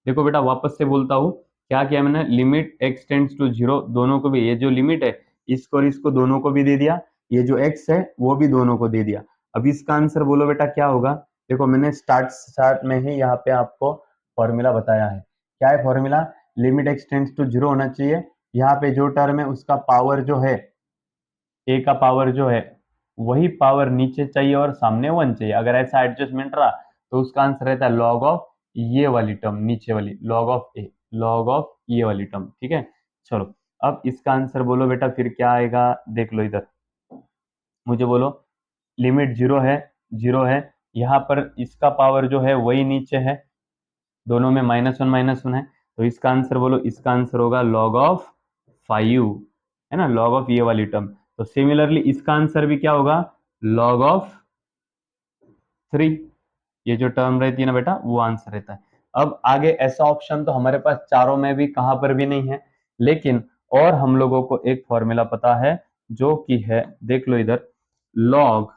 देखो बेटा वापस से बोलता हूँ, क्या किया मैंने, लिमिट x टेंड्स टू 0 दोनों को भी, ये जो लिमिट है इसको और इसको दोनों को भी दे दिया, ये जो x है वो भी दोनों को दे दिया। अब इसका आंसर बोलो बेटा क्या होगा। देखो मैंने स्टार्ट में ही यहाँ पे आपको फॉर्मूला बताया है। क्या है formula, limit x tends to 0 होना चाहिए, यहाँ पे जो टर्म है उसका पावर जो है, ए का पावर जो है वही पावर नीचे चाहिए और सामने 1 चाहिए। अगर ऐसा एडजस्टमेंट रहा तो उसका आंसर रहता है लॉग ऑफ ये वाली टर्म, नीचे वाली log of A, log of ये वाली टर्म। ठीक है, चलो अब इसका आंसर बोलो बेटा फिर क्या आएगा, देख लो इधर, मुझे बोलो। लिमिट 0 है यहाँ पर, इसका पावर जो है वही नीचे है, दोनों में -1 है, तो इसका आंसर बोलो, इसका आंसर होगा लॉग ऑफ 5, है ना, लॉग ऑफ ये वाली टर्म। तो सिमिलरली इसका आंसर भी क्या होगा, लॉग ऑफ 3, ये जो टर्म रहती है ना बेटा वो आंसर रहता है। अब आगे ऐसा ऑप्शन तो हमारे पास चारों में भी कहां पर भी नहीं है, लेकिन और हम लोगों को एक फॉर्मूला पता है जो कि है, देख लो इधर, log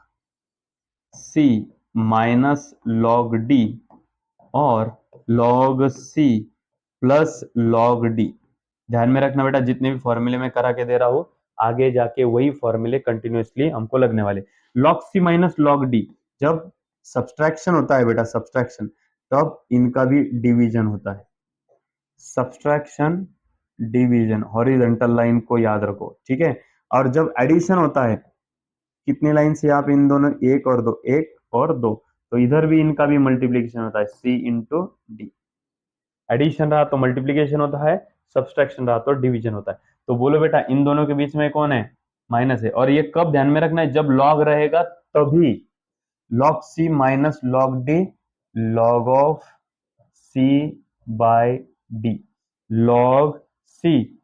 c minus log d और log c plus log d. ध्यान में रखना बेटा, जितने भी फॉर्मूले में करा के दे रहा हूं आगे जाके वही फॉर्मूले कंटिन्यूअसली हमको लगने वाले। Log c minus log D, जब सब्सट्रैक्शन होता है बेटा, सब्सट्रैक्शन, तब इनका भी डिवीजन होता है। सब्सट्रैक्शन डिवीजन, हॉरिजॉन्टल लाइन को याद रखो, ठीक है। और जब एडिशन होता है, कितने लाइन से आप इन दोनों, एक और दो, एक और दो, तो इधर भी इनका भी मल्टीप्लीकेशन होता है, सी इंटू डी। एडिशन रहा तो मल्टीप्लीकेशन होता है, सब्सट्रैक्शन रहा तो डिवीजन होता है। तो बोलो बेटा इन दोनों के बीच में कौन है, माइनस है। और ये कब ध्यान में रखना है, जब लॉग रहेगा तभी, log c minus log d, log of c by d, log c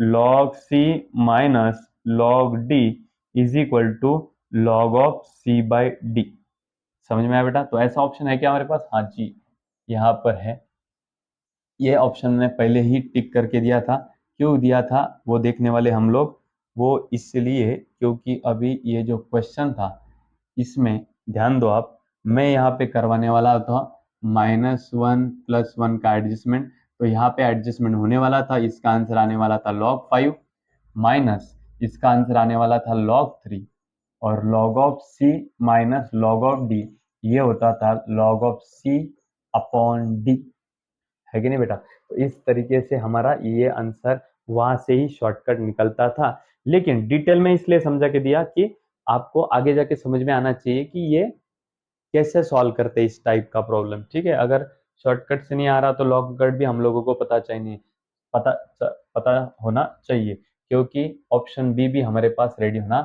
log c minus log d is equal to log of c by d. समझ में आया बेटा, तो ऐसा ऑप्शन है क्या हमारे पास, हाँ जी यहाँ पर है। ये ऑप्शन ने पहले ही टिक करके दिया था, क्यों दिया था वो देखने वाले हम लोग, वो इसलिए क्योंकि अभी ये जो क्वेश्चन था इसमें ध्यान दो आप, मैं यहाँ पे करवाने वाला था -1 + 1 का एडजस्टमेंट, तो यहाँ पे एडजस्टमेंट होने वाला था, इसका आंसर आने वाला था log 5 माइनस इसका आंसर आने वाला था log 3, और log of c minus log of d ये होता था log of c upon d, है कि नहीं बेटा। तो इस तरीके से हमारा ये आंसर वहां से ही शॉर्टकट निकलता था, लेकिन डिटेल में इसलिए समझा के दिया कि आपको आगे जाके समझ में आना चाहिए कि ये कैसे सॉल्व करते हैं इस टाइप का प्रॉब्लम। ठीक है, अगर शॉर्टकट से नहीं आ रहा तो लॉन्ग कट भी हम लोगों को पता चाहिए, पता पता होना चाहिए, क्योंकि ऑप्शन बी भी हमारे पास रेडी होना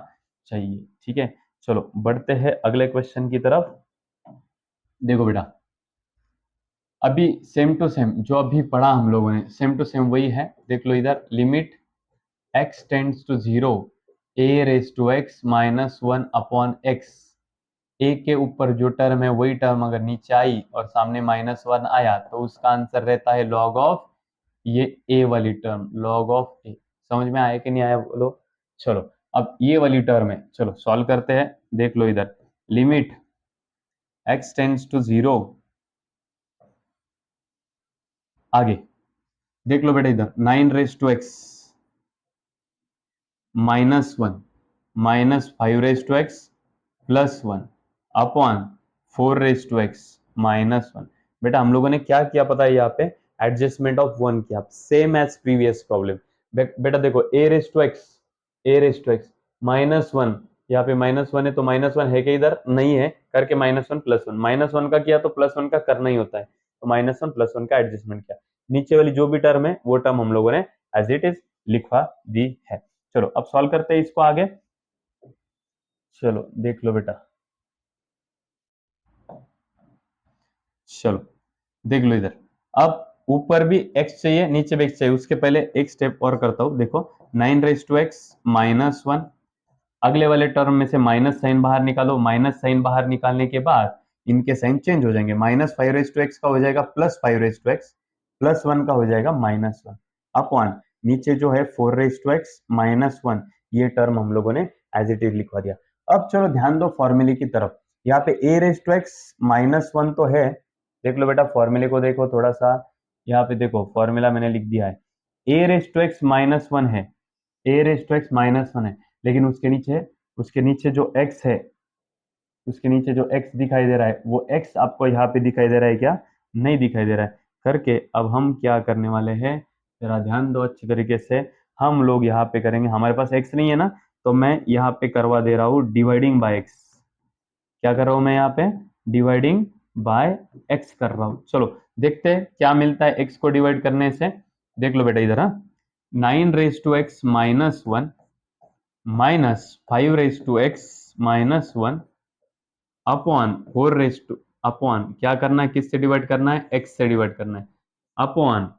चाहिए। ठीक है, चलो बढ़ते हैं अगले क्वेश्चन की तरफ। देखो बेटा, अभी सेम टू सेम जो अभी पढ़ा हम लोगों ने, सेम टू सेम वही है, देख लो इधर, limit x tends to 0 a⁻x - 1 x, A के ऊपर जो टर्म है वही टर्म अगर नीचे आई और सामने -1 आया तो उसका आंसर रहता है लॉग ऑफ ये ए वाली टर्म, लॉग ऑफ ए। समझ में आया कि नहीं आया बोलो। चलो अब ये वाली टर्म है, चलो सॉल्व करते हैं। देख लो इधर, लिमिट x टेंड्स टू 0, आगे देख लो बेटा इधर 9 raise to x -1 -5 raise to x +1 upon 4 raise to x -1। बेटा हम लोगों ने क्या किया पता है यहाँ पे, एडजस्टमेंट ऑफ 1 किया, सेम एज प्रीवियस प्रॉब्लम। बेटा देखो a रेज टू x -1, यहाँ पे -1 है तो -1 है कि इधर नहीं है, करके -1 +1, -1 का किया तो +1 का करना ही होता है, तो -1 +1 का एडजस्टमेंट किया। नीचे वाली जो भी टर्म है वो टर्म हम लोगों ने एज इट इज लिखवा दी है। चलो अब सॉल्व करते हैं इसको आगे। चलो देख लो बेटा, चलो देख लो इधर, अब ऊपर भी x चाहिए नीचे भी x चाहिए, उसके पहले एक स्टेप और करता हूं। देखो 9 रेज टू x -1, अगले वाले टर्म में से माइनस साइन बाहर निकालो, माइनस साइन बाहर निकालने के बाद इनके साइन चेंज हो जाएंगे, -5 रेज टू x का हो जाएगा +5 रेज टू x, +1 का हो जाएगा -1 अपॉन नीचे जो है 4 रेज टू x -1, ये टर्म हम लोगों ने एज इट इज लिखवा दिया। अब चलो ध्यान दो फॉर्मूले की तरफ, यहाँ पे a रेज टू x -1 तो है, देख लो बेटा फॉर्मूले को देखो थोड़ा सा, यहाँ पे देखो फॉर्मूला मैंने लिख दिया है, a रेज टू x -1 है, a रेज टू x -1 है, लेकिन उसके नीचे जो x है, उसके नीचे जो x दिखाई दे रहा है, वो x आपको यहाँ पे दिखाई दे रहा है क्या, नहीं दिखाई दे रहा है, करके अब हम क्या करने वाले हैं, जरा ध्यान दो अच्छी तरीके से, हम लोग यहाँ पे करेंगे, हमारे पास x नहीं है ना, तो मैं यहाँ पे करवा दे रहा हूँ डिवाइडिंग बाय x। क्या कर रहा हूं मैं यहाँ पे, डिवाइडिंग बाय x कर रहा हूं। चलो देखते हैं क्या मिलता है x को डिवाइड करने से। देख लो बेटा इधर, 9 raise to x -1 -5 raise to x -1 upon 4 raise to, upon क्या करना है, किससे डिवाइड करना है, x से डिवाइड करना है, upon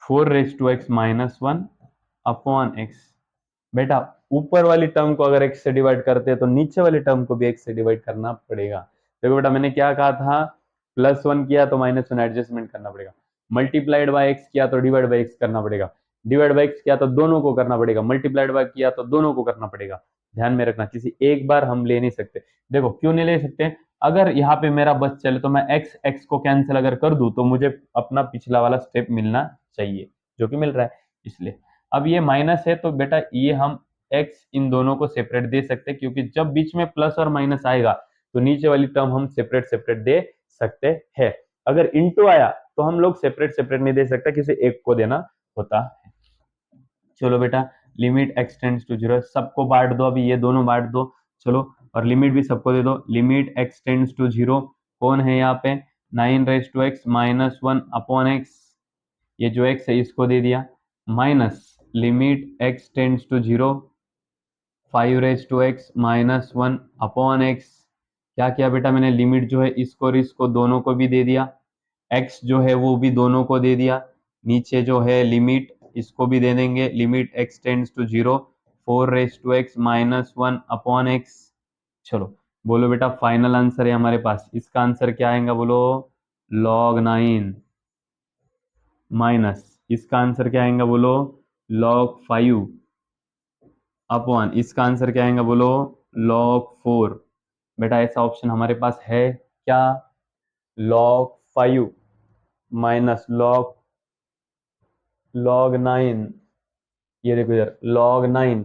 4 raise to x -1 upon x। बेटा ऊपर वाली टर्म को अगर x से डिवाइड करते हैं तो नीचे वाली टर्म को भी x से डिवाइड करना पड़ेगा। देखो बेटा मैंने क्या कहा था, +1 किया तो -1 एडजस्टमेंट करना पड़ेगा, मल्टीप्लाइड बाय x किया तो डिवाइड बाय x करना पड़ेगा, डिवाइड बाय x किया तो दोनों को करना पड़ेगा, मल्टीप्लाइड बाय किया तो दोनों को करना पड़ेगा। ध्यान में रखना, किसी एक बार हम ले नहीं सकते। देखो क्यों नहीं ले सकते, अगर यहाँ पे मेरा बस चले तो मैं x को कैंसिल अगर कर दूं तो मुझे अपना पिछला वाला स्टेप मिलना चाहिए, जो कि मिल रहा है, इसलिए। अब ये माइनस है तो बेटा ये हम x इन दोनों को सेपरेट दे सकते हैं, क्योंकि जब बीच में प्लस और माइनस आएगा तो नीचे वाली टर्म हम सेपरेट सेपरेट दे सकते हैं। अगर इनटू आया तो हम लोग सेपरेट सेपरेट नहीं दे सकते, किसी एक को देना होता है। चलो बेटा लिमिट x टेंड्स टू 0, सबको बांट दो, अभी ये दोनों बांट दो, चलो, और लिमिट भी सबको दे दो, लिमिट x टेंड्स टू 0 कौन है यहाँ पे, 9 raise to x -1 upon x, ये जो x है इसको दे दिया, minus limit x tends to 0 5 raise to x -1 upon x। क्या किया बेटा मैंने, लिमिट जो है इसको और इसको दोनों को भी दे दिया, x जो है वो भी दोनों को दे दिया, नीचे जो है लिमिट इसको भी दे देंगे, limit x tends to 0 4 raise to x -1 upon x। चलो बोलो बेटा फाइनल आंसर है हमारे पास, इसका आंसर क्या आएगा बोलो, log 9 माइनस, इसका आंसर क्या आएगा बोलो, log 5 अपॉन, इसका आंसर क्या आएगा बोलो, log 4। बेटा ऐसा ऑप्शन हमारे पास है क्या, log 5 माइनस log 9, ये देखो इधर log 9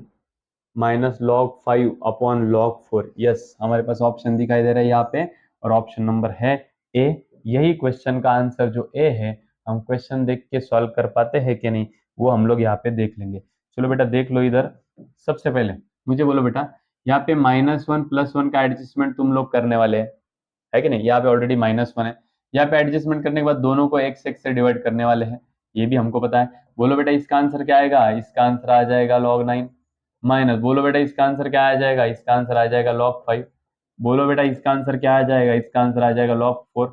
minus log 5 upon log 4, yes हमारे पास ऑप्शन दिखाई दे रहा है यहाँ पे, और ऑप्शन नंबर है ए। यही क्वेश्चन का आंसर जो ए है, हम क्वेश्चन देख के सॉल्व कर पाते हैं कि नहीं वो हम लोग यहाँ पे देख लेंगे। चलो बेटा देख लो इधर, सबसे पहले मुझे बोलो बेटा, यहाँ पे -1 +1 का एडजस्टमेंट तुम लोग करने वाले हैं, है कि नहीं, यहाँ पे ऑलरेडी -1 है, यहाँ पे एडजस्टमेंट करने के बाद दोनों को x से डिवाइड करने वाले हैं, ये भी हमको पता है। बोलो बेटा इसका आंसर क्या आएगा, इसका आंसर आ जाएगा log 9 माइनस, बोलो बेटा इसका आंसर क्या आ जाएगा, इसका आंसर आ जाएगा log 5। बोलो बेटा इसका आंसर क्या आ जाएगा, इसका आंसर आ जाएगा log 4।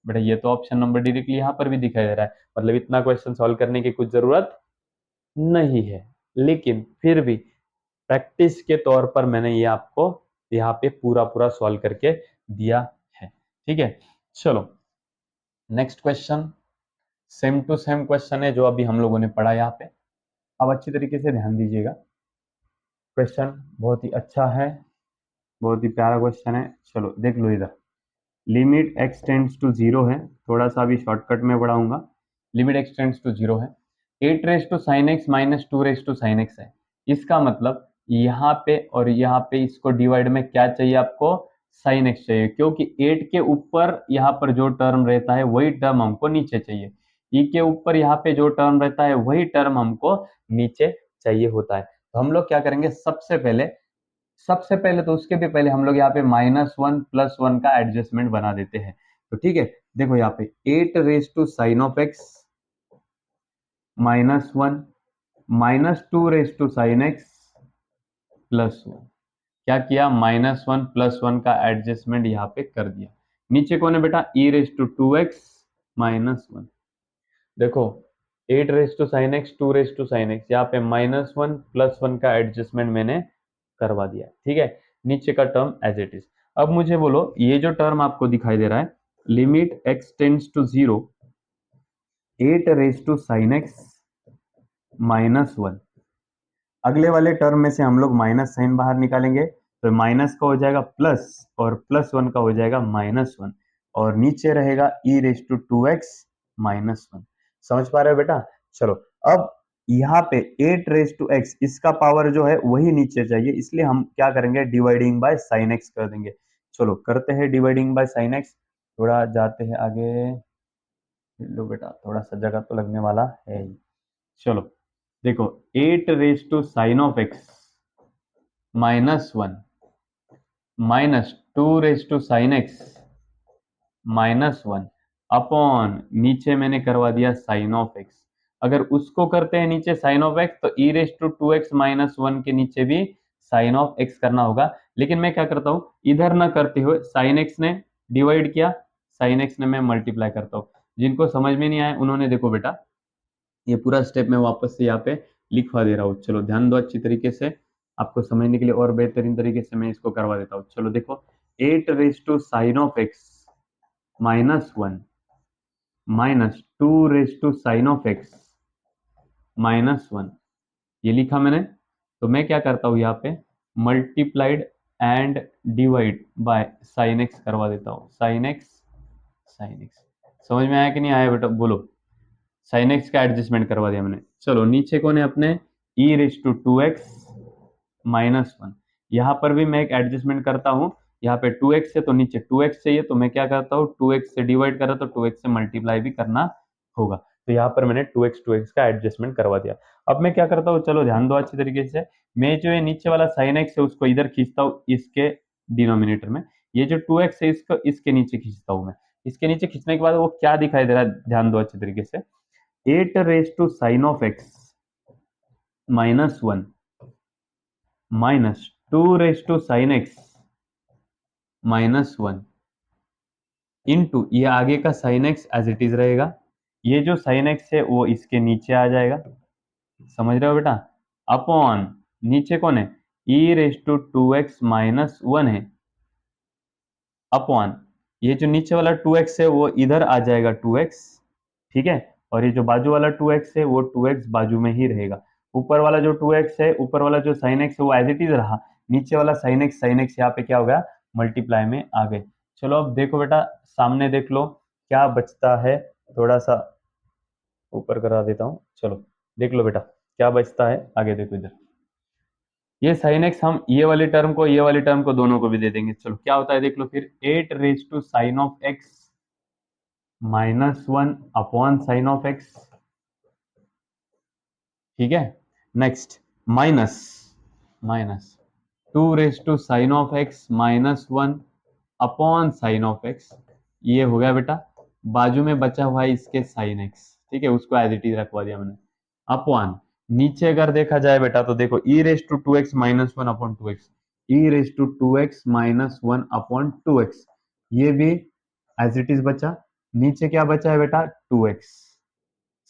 बेटा ये तो ऑप्शन नंबर डायरेक्टली यहाँ पर भी दिखाई दे रहा है, मतलब इतना क्वेश्चन सॉल्व करने की कुछ जरूरत नहीं है, लेकिन फिर भी प्रैक्टिस के तौर पर मैंने ये आपको यहाँ पे पूरा पूरा सॉल्व करके दिया है, ठीक है। चलो next question, same to same question है जो अभी हम लोगों ने पढ़ा यहाँ पे, अब अच्छी तरीके से ध्यान दीजिएगा, क्वेश्चन बहुत ही अच्छा है, बहुत ही प्यारा क्वेश्चन है। चलो देख लो इधर, limit x tends to zero है, थोड़ा सा अभी शॉर्टकट में बढ़ाऊंगा, limit x tends to zero है, 8 raise to sine x minus 2 raise to sine x है। इसका मतलब यहाँ पे और यहाँ पे इसको डिवाइड में क्या चाहिए आपको, साइन एक्स चाहिए, क्योंकि 8 के ऊपर यहाँ पर जो टर्म रहता है वही टर्म हमको नीचे चाहिए, ई के ऊपर यहाँ पे जो टर्म रहता है वही टर्म हमको नीचे चाहिए होता है। तो हम लोग क्या करेंगे, सबसे पहले तो उसके भी पहले हम लोग यहाँ पे -1 + 1 का एडजस्टमेंट बना देते हैं। तो ठीक है, देखो यहाँ पे 8 raise to sine of x -1 -2 raise to sine x +1, क्या किया, -1 + 1 का एडजस्टमेंट यहाँ पे कर दिया। नीचे कौन है बेटा, e रेस टू 2x -1, देखो 8 raise to sine x 2 raise to sine x, यहाँ पे -1 + 1 का एडजस्टमेंट मैंने करवा दिया, ठीक है। नीचे का टर्म एज इट इज। अब मुझे बोलो ये जो टर्म आपको दिखाई दे रहा है, limit x tends to zero 8 raise to sine x -1, अगले वाले टर्म में से हम लोग माइनस साइन बाहर निकालेंगे, तो माइनस का हो जाएगा प्लस और +1 का हो जाएगा -1, और नीचे रहेगा e रेस टू 2x -1। समझ पा रहे हो बेटा? चलो अब यहाँ पे 8 रेस टू x, इसका पावर जो है वही नीचे चाहिए, इसलिए हम क्या करेंगे, डिवाइडिंग बाय साइन x कर देंगे। चलो करते हैं डिवाइडिंग बाय साइन x, थोड़ा जाते हैं आगे, लो बेटा थोड़ा सा जगह तो लगने वाला है ही। चलो देखो 8 raise to sine of x -1 -2 raise to sine x -1 upon नीचे मैंने करवा दिया साइन ऑफ एक्स। अगर उसको करते हैं नीचे साइन ऑफ एक्स, तो e रेस टू 2x -1 के नीचे भी साइन ऑफ एक्स करना होगा, लेकिन मैं क्या करता हूं, इधर ना करते हुए साइन एक्स ने डिवाइड किया, साइन एक्स ने मैं मल्टीप्लाई करता हूं। जिनको समझ में नहीं आया उन्होंने देखो बेटा ये पूरा स्टेप मैं वापस से यहाँ पे लिखवा दे रहा हूँ, चलो ध्यान दो अच्छी तरीके से, आपको समझने के लिए और बेहतरीन तरीके से मैं इसको करवा देता हूँ। चलो देखो 8 raise to sine of x -1 -2 raise to sine of x -1, ये लिखा मैंने। तो मैं क्या करता हूँ यहाँ पे multiplied and divide by sine x करवा देता हूँ, साइन एक्स साइन एक्स। समझ में आया कि नहीं आया बेटा, बोलो। साइन एक्स का एडजस्टमेंट करवा दिया मैंने। चलो नीचे कौन है अपने, e रेस टू 2x -1, यहाँ पर भी मैं एक एडजस्टमेंट करता हूँ, यहाँ पे 2x है तो नीचे 2x चाहिए, तो मैं क्या करता हूँ 2x से डिवाइड करा तो 2x से मल्टीप्लाई भी करना होगा, तो यहाँ पर मैंने 2x का एडजस्टमेंट करवा दिया। अब मैं क्या करता हूँ, चलो ध्यान दो अच्छी तरीके से, मैं जो है नीचे वाला साइन एक्स है उसको इधर खींचता हूँ इसके डिनोमिनेटर में, ये जो 2x है इसको इसके नीचे खींचता हूँ मैं। इसके नीचे खींचने के बाद वो क्या दिखाई दे रहा है, ध्यान दो अच्छी तरीके से, 8 raise to sine of x -1 -2 raise to sine x -1 into ये आगे का sine x as it is रहेगा, ये जो साइन एक्स है वो इसके नीचे आ जाएगा, समझ रहे हो बेटा, अपॉन नीचे कौन है, e रेस टू 2x -1 है, अपॉन ये जो नीचे वाला 2x है वो इधर आ जाएगा 2x, ठीक है, और ये जो बाजू वाला 2x है वो 2x बाजू में ही रहेगा। ऊपर वाला जो 2x है, ऊपर वाला जो साइन एक्स है वो एज इट इज रहा, नीचे वाला साइन एक्स यहाँ पे क्या हो गया, मल्टीप्लाई में आ गए। चलो अब देखो बेटा सामने देख लो क्या बचता है, थोड़ा सा ऊपर करा देता हूँ, चलो देख लो बेटा क्या बचता है, आगे देखो इधर, ये साइन एक्स हम ये वाली टर्म को दोनों को भी दे देंगे। चलो क्या होता है देख लो फिर, 8 raise to sine of x -1 upon sine of x, ठीक है, next minus minus 2 raise to sine of x -1 upon sine of x, ये हो गया बेटा, बाजू में बचा हुआ है इसके साइन एक्स, ठीक है, उसको एज इट इज रखवा दिया मैंने, अपॉन नीचे अगर देखा जाए बेटा तो देखो e raise to 2x -1 upon 2x, e raise to 2x -1 upon 2x, ये भी एज इट इज बचा, नीचे क्या बचा है बेटा 2x।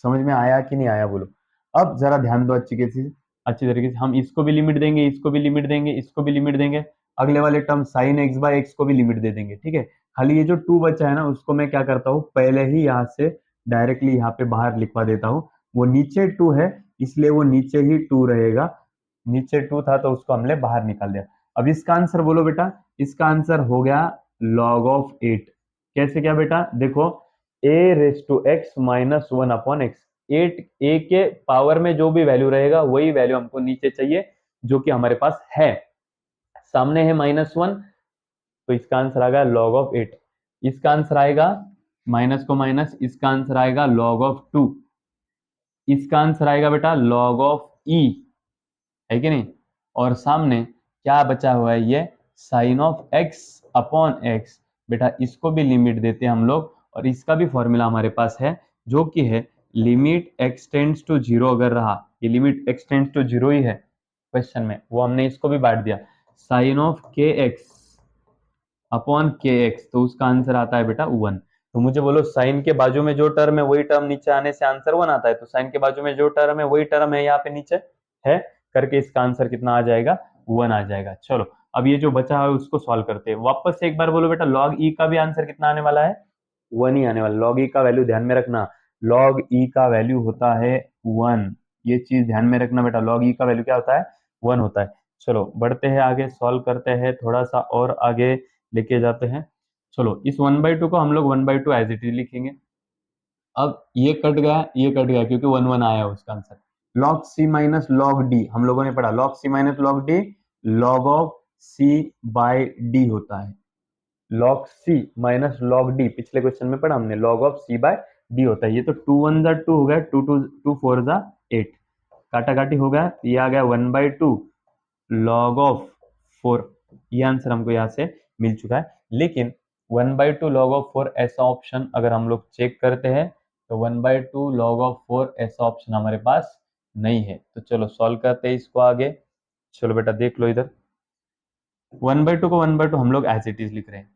समझ में आया कि नहीं आया बोलो। अब जरा ध्यान दो अच्छी तरीके से, हम इसको भी लिमिट देंगे, इसको भी लिमिट देंगे, इसको भी लिमिट देंगे, अगले वाले term sine x by x को भी लिमिट दे देंगे, ठीक है। खाली ये जो 2 बचा है ना उसको मैं क्या करता हूँ, पहले ही यहाँ से डायरेक्टली यहाँ पे बाहर लिखवा देता हूँ, वो नीचे 2 है इसलिए वो नीचे ही 2 रहेगा, नीचे 2 था तो उसको हमने बाहर निकाल दिया। अब इसका आंसर बोलो बेटा, इसका आंसर हो गया log ऑफ 8, कैसे क्या बेटा, देखो a raise to x minus one upon x, at a के पावर में जो भी वैल्यू रहेगा वही वैल्यू हमको नीचे चाहिए जो कि हमारे पास है। सामने है माइनस वन, तो इसका आंसर आएगा लॉग ऑफ एट। इसका आंसर आएगा माइनस को माइनस, इसका आंसर आएगा लॉग ऑफ टू, इसका आंसर आएगा बेटा लॉग ऑफ ई, है कि नहीं। और सामने क्या बचा हुआ है, ये sine of x upon x. बेटा इसको भी लिमिट देते हैं हम लोग, और इसका भी फॉर्मूला हमारे पास है जो कि है limit x tends to zero. अगर रहा ये limit x tends to zero ही है क्वेश्चन में, वो हमने इसको भी बांट दिया, sine of k x upon k x, तो उसका आंसर आता है बेटा वन। तो मुझे बोलो साइन के बाजू में जो टर्म है वही टर्म नीचे आने से आंसर वन आता है, तो साइन के बाजू में जो टर्म है वही टर्म है यहाँ पे नीचे है करके इसका आंसर कितना आ जाएगा, वन आ जाएगा। चलो अब ये जो बचा है उसको सॉल्व करते हैं। वापस से एक बार बोलो बेटा, लॉग ई का भी आंसर कितना आने वाला है, वन ही आने वाला। लॉग ई का वैल्यू ध्यान में रखना, लॉग ई का वैल्यू होता है वन, ये चीज ध्यान में रखना बेटा, लॉग ई का वैल्यू क्या होता है, वन होता है। चलो बढ़ते हैं आगे, सॉल्व करते हैं, थोड़ा सा और आगे लेके जाते हैं। चलो इस वन बाई टू को हम लोग one by two as it is लिखेंगे। अब ये कट गया, ये कट गया क्योंकि वन वन आया उसका answer. Log c minus log d हम लोगों ने पढ़ा, log c minus log d log of c by d होता है। Log c minus log d पिछले क्वेश्चन में पढ़ा हमने, log of c by d होता है। ये तो टू वन जा टू हो गया, टू टू टू फोर जा एट, काटा काटी हो गया, ये आ गया one by to log of four. ये आंसर हमको यहाँ से मिल चुका है। लेकिन one by to log of four ऐसा ऑप्शन अगर हम लोग चेक करते हैं तो one by to log of four ऐसा ऑप्शन हमारे पास नहीं है। तो चलो सॉल्व करते हैं इसको आगे। चलो बेटा देख लो इधर, वन बाई टू को वन बाई टू हम लोग एज इट इज लिख रहे हैं,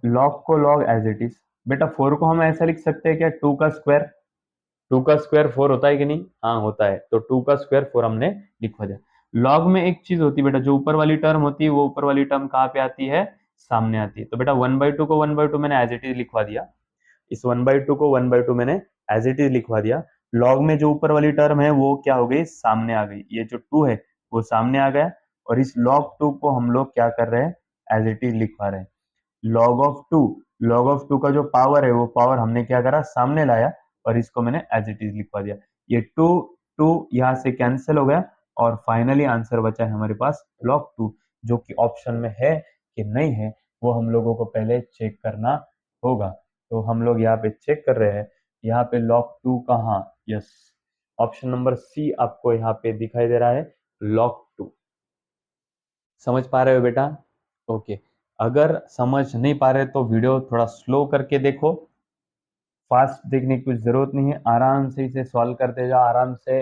लॉग को लॉग एज इट इज। बेटा फोर को हम ऐसा लिख सकते हैं क्या, टू का स्क्वायर, टू का स्क्वायर फोर होता है कि नहीं, हाँ होता है, तो टू का स्क्वायर फोर हमने लिखवा दिया। लॉग में एक चीज होती है बेटा, जो ऊपर वाली टर्म होती है वो ऊपर वाली टर्म कहाँ पे आती है, सामने आती है। तो बेटा वन बाई टू को वन बाई टू मैंने एज इट इज लिखवा दिया, इस वन बाई टू को वन बाई टू मैंने एज इट इज लिखवा दिया। लॉग में जो ऊपर वाली टर्म है वो क्या हो गई, सामने आ गई, ये जो टू है वो सामने आ गया, और इस लॉग टू को हम लोग क्या कर रहे हैं, एज इट इज लिखवा रहे हैं। Log of two, log of two का जो पावर है वो पावर हमने क्या करा, सामने लाया, और इसको मैंने एज इट इज लिखवा दिया। ये टू टू यहाँ से कैंसिल हो गया, और फाइनली आंसर बचा है हमारे पास लॉग टू, जो कि ऑप्शन में है कि नहीं है वो हम लोगों को पहले चेक करना होगा। तो हम लोग यहाँ पे चेक कर रहे हैं, यहाँ पे लॉग टू कहाँ, यस ऑप्शन नंबर सी आपको यहाँ पे दिखाई दे रहा है, लॉग टू। समझ पा रहे हो बेटा, ओके। अगर समझ नहीं पा रहे तो वीडियो थोड़ा स्लो करके देखो, फास्ट देखने की कुछ जरूरत नहीं है, आराम से इसे सॉल्व करते जाओ, आराम से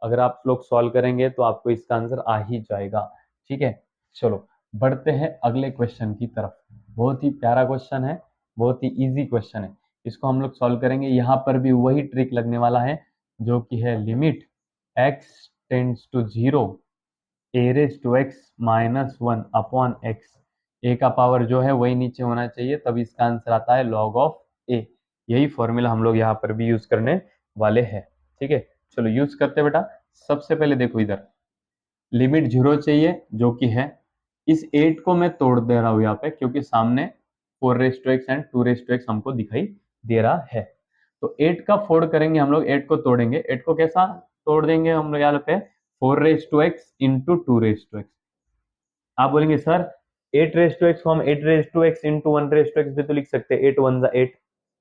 अगर आप लोग सॉल्व करेंगे तो आपको इसका आंसर आ ही जाएगा, ठीक है। चलो बढ़ते हैं अगले क्वेश्चन की तरफ। बहुत ही प्यारा क्वेश्चन है, बहुत ही इजी क्वेश्चन है, इसको हम लोग सॉल्व करेंगे। यहाँ पर भी वही ट्रिक लगने वाला है जो कि है limit x tends to zero a raise to x minus one upon x. A का पावर जो है वही नीचे होना चाहिए, तब इसका आंसर आता है लॉग ऑफ ए। यही फॉर्मूला हम लोग यहाँ पर भी यूज करने वाले हैं, ठीक है। चलो यूज करते हैं बेटा। सबसे पहले देखो इधर लिमिट जीरो चाहिए जो कि है, इस 8 को मैं तोड़ दे रहा हूँ यहाँ पे क्योंकि सामने 4 एंड 2 हमको दिखाई दे रहा है। तो 8 का फोड़ करेंगे हम लोग, 8 को तोड़ेंगे, 8 को कैसा तोड़ देंगे हम लोग यहाँ पे, 4 इंटू 2 आप बोलेंगे सर 8 को हम 8 इंटू 1 भी तो लिख सकते हैं, 8 वन जा 8।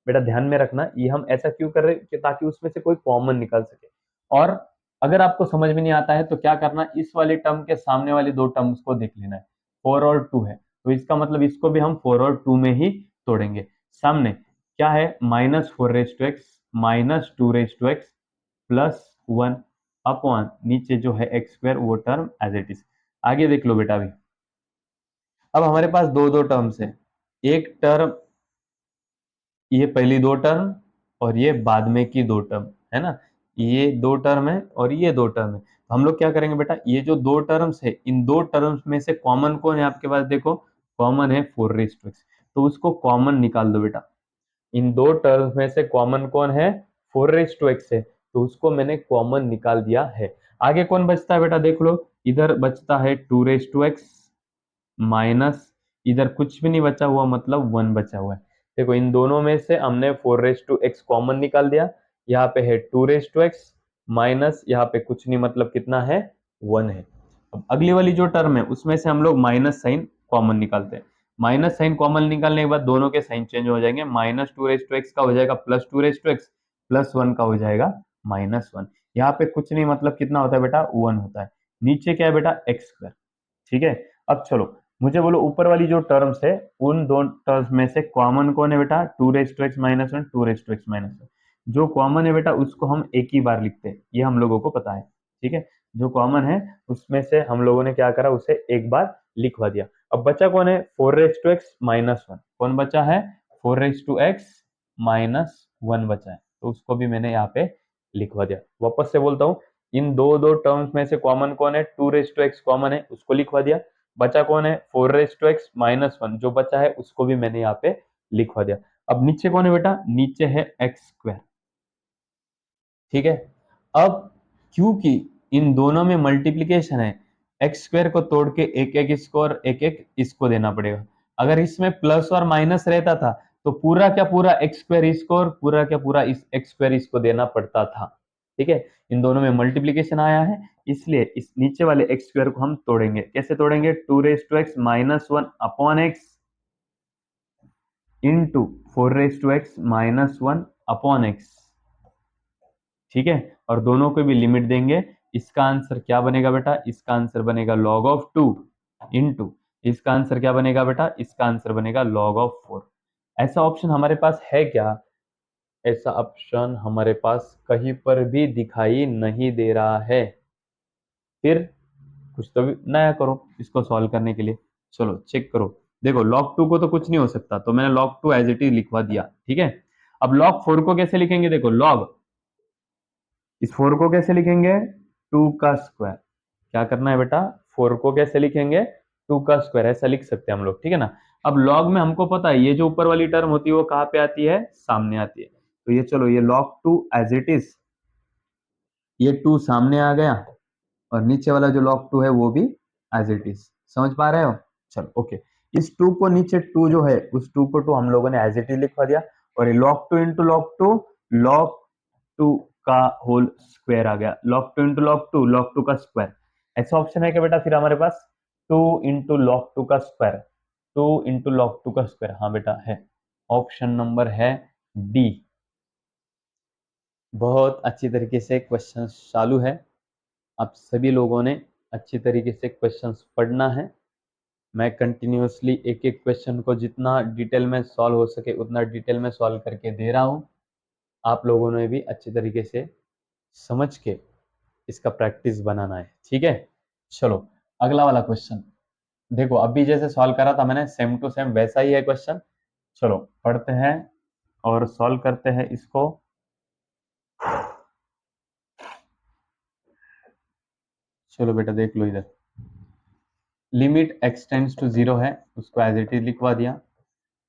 बेटा ध्यान में रखना ये हम ऐसा क्यों कर रहे हैं कि ताकि उसमें से कोई कॉमन निकाल सके। और अगर आपको समझ में नहीं आता है तो क्या करना, इस वाली टर्म के सामने वाली दो टर्म्स को देख लेना है, 4 और 2 है, तो इसका मतलब इसको भी हम 4 और 2 में ही तोड़ेंगे। सामने क्या है, -4 प्लस 1 अपॉन नीचे जो है एक्स स्क्वायर, वो टर्म एज इट इज। आगे देख लो बेटा, अभी अब हमारे पास दो दो टर्म्स है, एक टर्म ये पहली दो टर्म और ये बाद में की दो टर्म है ना, ये दो टर्म है और ये दो टर्म है। तो हम लोग क्या करेंगे बेटा, ये जो दो टर्म्स है इन दो टर्म्स में से कॉमन कौन है आपके पास, देखो कॉमन है 4 तो उसको कॉमन निकाल दो बेटा। इन दो टर्म्स में से कॉमन कौन है, 4 है, तो उसको मैंने कॉमन निकाल दिया है। आगे कौन बचता है बेटा, देख लो इधर बचता है 2 माइनस, इधर कुछ भी नहीं बचा हुआ मतलब 1 बचा हुआ है। देखो इन दोनों में से हमने 4x कॉमन निकाल दिया, यहाँ पे है 2x माइनस यहाँ पे कुछ नहीं मतलब कितना है 1 है। अब अगली वाली जो टर्म है उसमें से हम लोग माइनस साइन कॉमन निकालते हैं। माइनस साइन कॉमन निकालने के बाद दोनों के साइन चेंज हो जाएंगे, -2x का हो जाएगा +2x +1 का हो जाएगा -1। यहाँ पे कुछ नहीं मतलब कितना होता है बेटा 1 होता है। नीचे क्या है बेटा x²। ठीक है, अब चलो मुझे बोलो ऊपर वाली जो टर्म्स है उन दो टर्म्स में से कॉमन कौन है बेटा 2x -1 2x -1। जो कॉमन है बेटा उसको हम एक ही बार लिखते हैं, ये हम लोगों को पता है। ठीक है, जो कॉमन है उसमें से हम लोगों ने क्या करा उसे एक बार लिखवा दिया। अब बचा कौन है 4x -1, कौन बचा है 4x -1 बचा है, तो उसको भी मैंने यहाँ पे लिखवा दिया। वापस से बोलता हूँ, इन दो दो टर्म्स में से कॉमन कौन है 2x कॉमन है उसको लिखवा दिया। बचा कौन है 4x -1, जो बचा है उसको भी मैंने यहाँ पे लिखवा दिया। अब नीचे कौन है बेटा, नीचे है x²। ठीक है, अब क्योंकि इन दोनों में मल्टीप्लीकेशन है, x² को तोड़ के एक एक इसको और एक एक इसको देना पड़ेगा। अगर इसमें प्लस और माइनस रहता था तो पूरा क्या पूरा x² इसको और पूरा क्या पूरा इस x² इसको देना पड़ता था। ठीक है, इन दोनों में मल्टीप्लीकेशन आया है इसलिए इस नीचे वाले x² को हम तोड़ेंगे। कैसे तोड़ेंगे 2x -1 upon x into 4x -1 upon x। ठीक है, और दोनों को भी लिमिट देंगे। इसका आंसर क्या बनेगा बेटा, इसका आंसर बनेगा log ऑफ 2 इंटू इसका आंसर क्या बनेगा बेटा, इसका आंसर बनेगा log ऑफ 4। ऐसा ऑप्शन हमारे पास है क्या, ऐसा ऑप्शन हमारे पास कहीं पर भी दिखाई नहीं दे रहा है। फिर कुछ तो भी नया करो इसको सॉल्व करने के लिए। चलो चेक करो, देखो log 2 को तो कुछ नहीं हो सकता तो मैंने log 2 एज इट इज लिखवा दिया। ठीक है, अब log 4 को कैसे लिखेंगे, देखो log इस 4 को कैसे लिखेंगे 2 का स्क्वायर। क्या करना है बेटा 4 को कैसे लिखेंगे 2 का स्क्वायर, ऐसा लिख सकते हैं हम लोग। ठीक है ना, अब लॉग में हमको पता है ये जो ऊपर वाली टर्म होती है वो कहाँ पे आती है, सामने आती है। तो ये चलो ये log 2 एज इट इज, ये 2 सामने आ गया और नीचे वाला जो log 2 है वो भी एज इट इज। समझ पा रहे हो, चलो ओके। इस 2 को नीचे 2 जो है उस 2 को 2 हम लोगों ने एज इट इज लिखवा दिया, और ये log 2 इंटू log 2 log 2 का होल स्क्वायर आ गया। log 2 इंटू log 2 का स्क्वायर। ऐसा ऑप्शन है क्या बेटा फिर हमारे पास 2 इंटू log 2 का स्क्वायर, 2 इंटू log 2 का स्क्वायर। हाँ बेटा है, ऑप्शन नंबर है डी। बहुत अच्छी तरीके से क्वेश्चन चालू है, आप सभी लोगों ने अच्छी तरीके से क्वेश्चंस पढ़ना है। मैं कंटिन्यूअसली एक एक क्वेश्चन को जितना डिटेल में सॉल्व हो सके उतना डिटेल में सॉल्व करके दे रहा हूँ। आप लोगों ने भी अच्छी तरीके से समझ के इसका प्रैक्टिस बनाना है। ठीक है, चलो अगला वाला क्वेश्चन देखो, अभी जैसे सॉल्व करा था मैंने सेम टू सेम वैसा ही है क्वेश्चन। चलो पढ़ते हैं और सॉल्व करते हैं इसको। चलो बेटा देख लो इधर, लिमिट x टेंड्स टू 0 है उसको एज इट इज लिखवा दिया।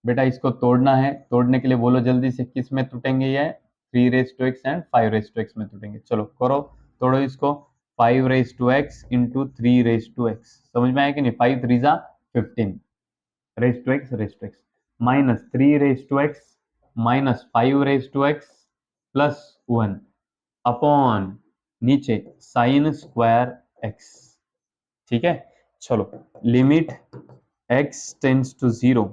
बेटा इसको तोड़ना है, तोड़ने के लिए बोलो जल्दी से किस में टूटेंगे, ये 3x एंड 5x में टूटेंगे। चलो करो, तोड़ो इसको। 5x इंटू 3x, समझ में आया कि नहीं, 5 3 15 raise to x minus 3x minus 5x plus 1 upon नीचे साइन स्क्वायर x। ठीक है, चलो लिमिट x टेंड्स टू 0।